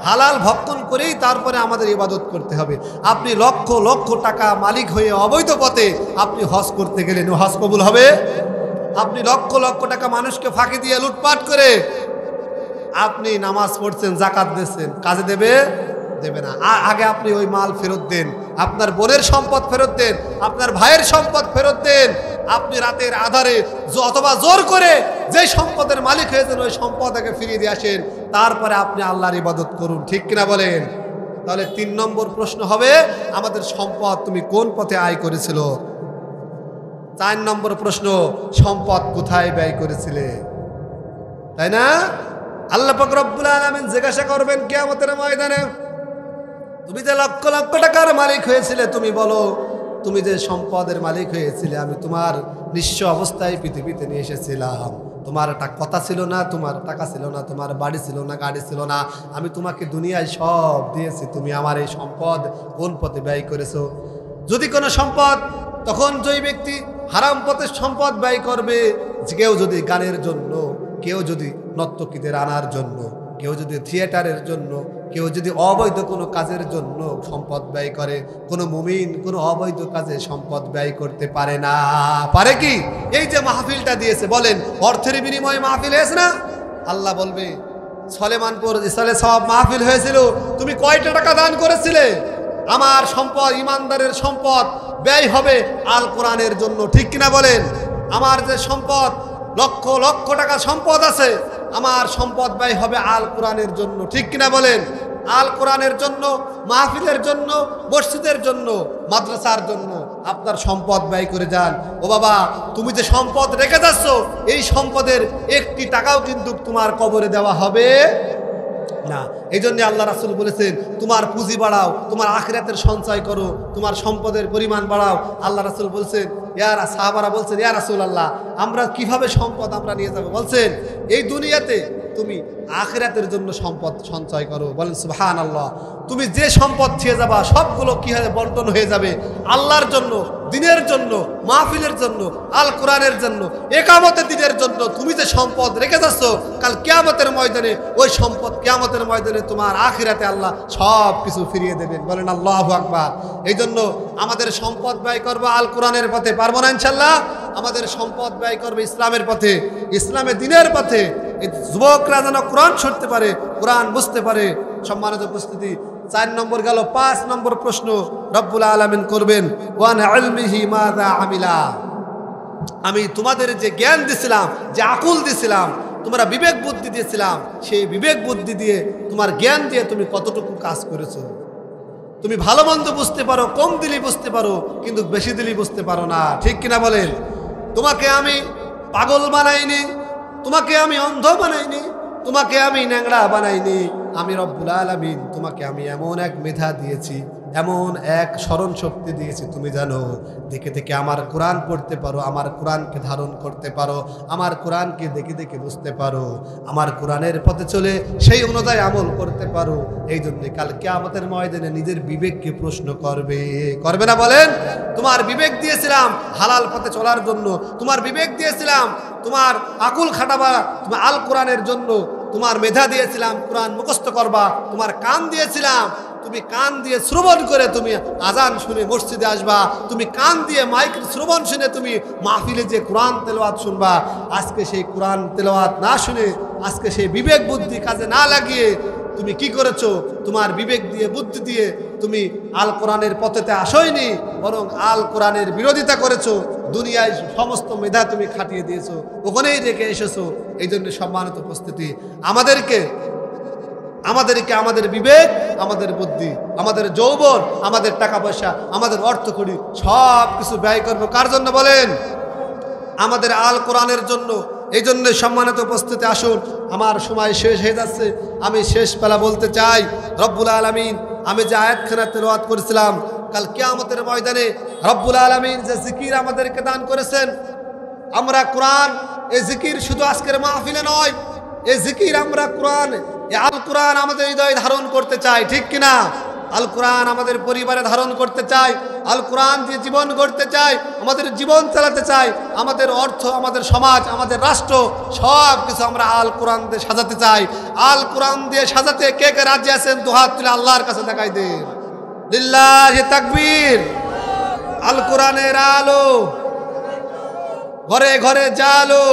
হালাল ভক্ষণ করেই তারপরে আমাদের ইবাদত করতে হবে। আপনি লক্ষ লক্ষ টাকা মালিক হয়ে অবৈধ পথে আপনি হজ করতে গেলেন, হজ কবুল হবে? আপনি লক্ষ লক্ষ টাকা মানুষকে ফাঁকি দিয়ে লুটপাট করে আপনি নামাজ পড়ছেন, যাকাত দিচ্ছেন, কাজে দেবে না। আগে আপনি ওই মাল ফেরত দেন, আপনার বোনের সম্পদ ফেরত দেন, আপনার ভাইয়ের সম্পদ ফেরত দেন। আপনি রাতের আধারে অথবা জোর করে যে সম্পদের মালিক হয়েছেন, ওই সম্পদ আগে ফিরিয়ে দিয়ে আসেন, তারপরে আপনি আল্লাহর ইবাদত করুন, ঠিক কিনা বলেন? তাহলে 3 নম্বর প্রশ্ন হবে, আমাদের সম্পদ তুমি কোন পথে আয় করেছিল? 4 নম্বর প্রশ্ন, সম্পদ কোথায় ব্যয় করেছিলে? তাই না? আল্লাহ পাক রব্বুল আলামিন জিজ্ঞাসা করবেন কিয়ামতের ময়দানে, তুমি যে লক্ষ লক্ষ টাকার মালিক হয়েছিলে, তুমি বলো, তুমি যে সম্পদের মালিক হয়েছিলে, আমি তোমার নিঃস্ব অবস্থায় পৃথিবীতে নিয়ে এসেছিলাম, তোমার কথা ছিল না, তোমার টাকা ছিল না, তোমার বাড়ি ছিল না, গাড়ি ছিল না, আমি তোমাকে দুনিয়ায় সব দিয়েছি, তুমি আমার এই সম্পদ কোন পথে ব্যয় করেছো? যদি কোনো সম্পদ, তখন যেই ব্যক্তি হারাম পথে সম্পদ ব্যয় করবে, কেউ যদি গানের জন্য, কেউ যদি নর্তকীদের আনার জন্য, কেউ যদি থিয়েটারের জন্য, কেউ যদি অবৈধ কোনো কাজের জন্য সম্পদ ব্যয় করে, কোনো মুমিন কোনো অবৈধ কাজে সম্পদ ব্যয় করতে পারে না। পারে কি? এই যে মাহফিলটা দিয়েছে, বলেন অর্থের বিনিময়ে মাহফিল হয়েছে না? আল্লাহ বলবে, সলেমানপুর ইসালে সব মাহফিল হয়েছিল, তুমি কয়টা টাকা দান করেছিলে? আমার সম্পদ, ইমানদারের সম্পদ ব্যয় হবে আল কোরআনের জন্য, ঠিক কিনা বলেন? আমার যে সম্পদ, লক্ষ লক্ষ টাকা সম্পদ আছে, আমার সম্পদ ব্যয় হবে আল কোরআনের জন্য, ঠিক কিনা বলেন? আল কোরআনের জন্য, মাহফিলের জন্য, মসজিদের জন্য, মাদ্রাসার জন্য আপনার সম্পদ ব্যয় করে যান। ও বাবা, তুমি যে সম্পদ রেখে যাচ্ছ, এই সম্পদের একটি টাকাও কিন্তু তোমার কবরে দেওয়া হবে না। এই জন্য আল্লাহ রাসূল বলেছেন, তোমার পুঁজি বাড়াও, তোমার আখিরাতের সঞ্চয় করো, তোমার সম্পদের পরিমাণ বাড়াও। আল্লাহ রাসূল বলছেন, সাহাবারা বলছেন, ইয়া রাসূলুল্লাহ, আমরা কিভাবে সম্পদ আমরা নিয়ে যাব? বলছেন, এই দুনিয়াতে তুমি আখিরাতের জন্য সম্পদ সঞ্চয় করো। বলেন সুবহানাল্লাহ। তুমি যে সম্পদ ছেয়ে যাবা সবগুলো কি হবে? বন্টন হয়ে যাবে আল্লাহর জন্য, দিনের জন্য, মাহফিলের জন্য, আল কোরআনের জন্য, একামতের দিনের জন্য। তুমি যে সম্পদ রেখে যাচ্ছ, কাল কিয়ামতের ময়দানে ওই সম্পদ কিয়ামতের ময়দানে তোমার আখিরাতে আল্লাহ সব কিছু ফিরিয়ে দেবেন। বলেন আল্লাহু আকবার। এই জন্য আমাদের সম্পদ ব্যয় করবো আল কোরআনের পথে, পারবো না ইনশাল্লাহ? আমাদের সম্পদ ব্যয় করবে ইসলামের পথে, ইসলামের দিনের পথে। এই যুবকরা যেন কোরআন শুনতে পারে, কোরআন বুঝতে পারে। সম্মানিত উপস্থিতি, 4 নম্বর গেল। 5 নম্বর প্রশ্ন রব্বুল আলামিন করবেন, ওয়ান ইলমিহি মাযা আমিলা। আমি তোমাদের যে জ্ঞান দিছিলাম, যে আকল দিছিলাম, তোমরা বিবেক বুদ্ধি দিয়েছিলাম, সেই বিবেক বুদ্ধি দিয়ে, তোমার জ্ঞান দিয়ে তুমি কতটুকু কাজ করেছো? তুমি ভালো মন্দ বুঝতে পারো, কম দিলেই বুঝতে পারো, কিন্তু বেশি দিলেই বুঝতে পারো না। ঠিক কিনা বলেন? তোমাকে আমি পাগল বানাইনি, তোমাকে আমি অন্ধ বানাইনি, তোমাকে আমি ন্যাংরা বানাইনি। আমি রব্বুল আলামিন তোমাকে আমি এমন এক মেধা দিয়েছি, এমন এক স্মরণ শক্তি দিয়েছি, তুমি জানো দেখে দেখে আমার কোরআন পড়তে পারো, আমার কোরআনকে ধারণ করতে পারো, আমার কোরআনকে দেখে দেখে বুঝতে পারো, আমার কোরআনের পথে চলে সেই অনুযায়ী আমল করতে পারো। এই জন্য কাল কিয়ামতের ময়দানে নিজের বিবেককে প্রশ্ন করবে, করবে না? বলেন। তোমার বিবেক দিয়েছিলাম হালাল পথে চলার জন্য, তোমার বিবেক দিয়েছিলাম তোমার আকুল খাটাবা, তোমার আল কোরআনের জন্য, তোমার মেধা দিয়েছিলাম কোরআন মুখস্থ করবা, তোমার কান দিয়েছিলাম, তুমি কান দিয়ে শ্রবণ করে তুমি আজান শুনে মসজিদে আসবা, তুমি কান দিয়ে মাইক শ্রবণ শুনে তুমি মাহফিলে যে কোরআন তেলাওয়াত শুনবা। আজকে সেই কোরআন তেলাওয়াত না শুনে, আজকে সেই বিবেক বুদ্ধি কাজে না লাগিয়ে তুমি কি করেছো? তোমার বিবেক দিয়ে, বুদ্ধি দিয়ে তুমি আল কোরআনের পথেতে আসোইনি, বরং আল কোরআনের বিরোধিতা করেছো। দুনিয়ায় সমস্ত মেধা তুমি খাটিয়ে দিয়েছো, ওখানেই রেখে এসেছো। এই জন্য সম্মানিত উপস্থিতি, আমাদেরকে আমাদের বিবেক, আমাদের বুদ্ধি, আমাদের যৌবন, আমাদের টাকা পয়সা, আমাদের অর্থ করি সব কিছু ব্যয় করবো কার জন্য? বলেন। আমাদের আল কোরআনের জন্য। এই জন্য সম্মানিত উপস্থিতি, আসুন, আমার সময় শেষ হয়ে যাচ্ছে, আমি শেষ বেলা বলতে চাই, রব্বুল আলামিন আমি যে আয়াতখানা তেলাওয়াত করেছিলাম, কাল কিয়ামতের ময়দানে রব্বুল আলামিন যে জিকির আমাদেরকে দান করেছেন, আমরা কোরআন, এই জিকির শুধু আজকের মাহফিলে নয়, এই জিকির আমরা কোরআন, এই আল কোরআন আমাদের হৃদয়ে ধারণ করতে চাই। ঠিক কিনা? আল কোরআন আমাদের পরিবারে ধারণ করতে চাই, আল কোরআন দিয়ে জীবন গড়তে চাই, আমাদের জীবন চালাতে চাই, আমাদের অর্থ, আমাদের সমাজ, আমাদের রাষ্ট্র সব কিছু আমরা আল কোরআন দিয়ে সাজাতে চাই। আল কোরআন দিয়ে সাজাতে কে কে রাজি আছেন? দুহাত তুলে আল্লাহর কাছে দেখাই দেন। লিল্লাহি তাকবীর। আল কোরআনের আলো ঘরে ঘরে জালো।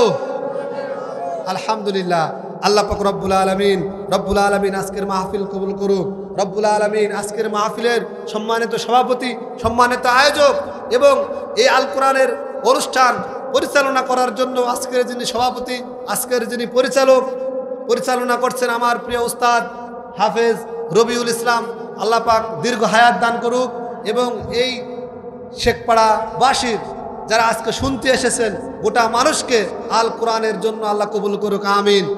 আলহামদুলিল্লাহ। আল্লাহ পাক রব্বুল আলামিন আজকের মাহফিল কবুল করুক। রব্বুল আলামিন আজকের মাহফিলের সম্মানিত সভাপতি, সম্মানিত আয়োজক এবং এই আল কোরআনের অনুষ্ঠান পরিচালনা করার জন্য আজকের যিনি সভাপতি, আজকের যিনি পরিচালনা করছেন আমার প্রিয় উস্তাদ হাফেজ রবিউল ইসলাম, আল্লাহ পাক দীর্ঘ হায়াত দান করুক। এবং এই শেখপাড়া বাসীর যারা আজকে শুনতে এসেছেন, গোটা মানুষকে আল কোরআনের জন্য আল্লাহ কবুল করুক, আমিন।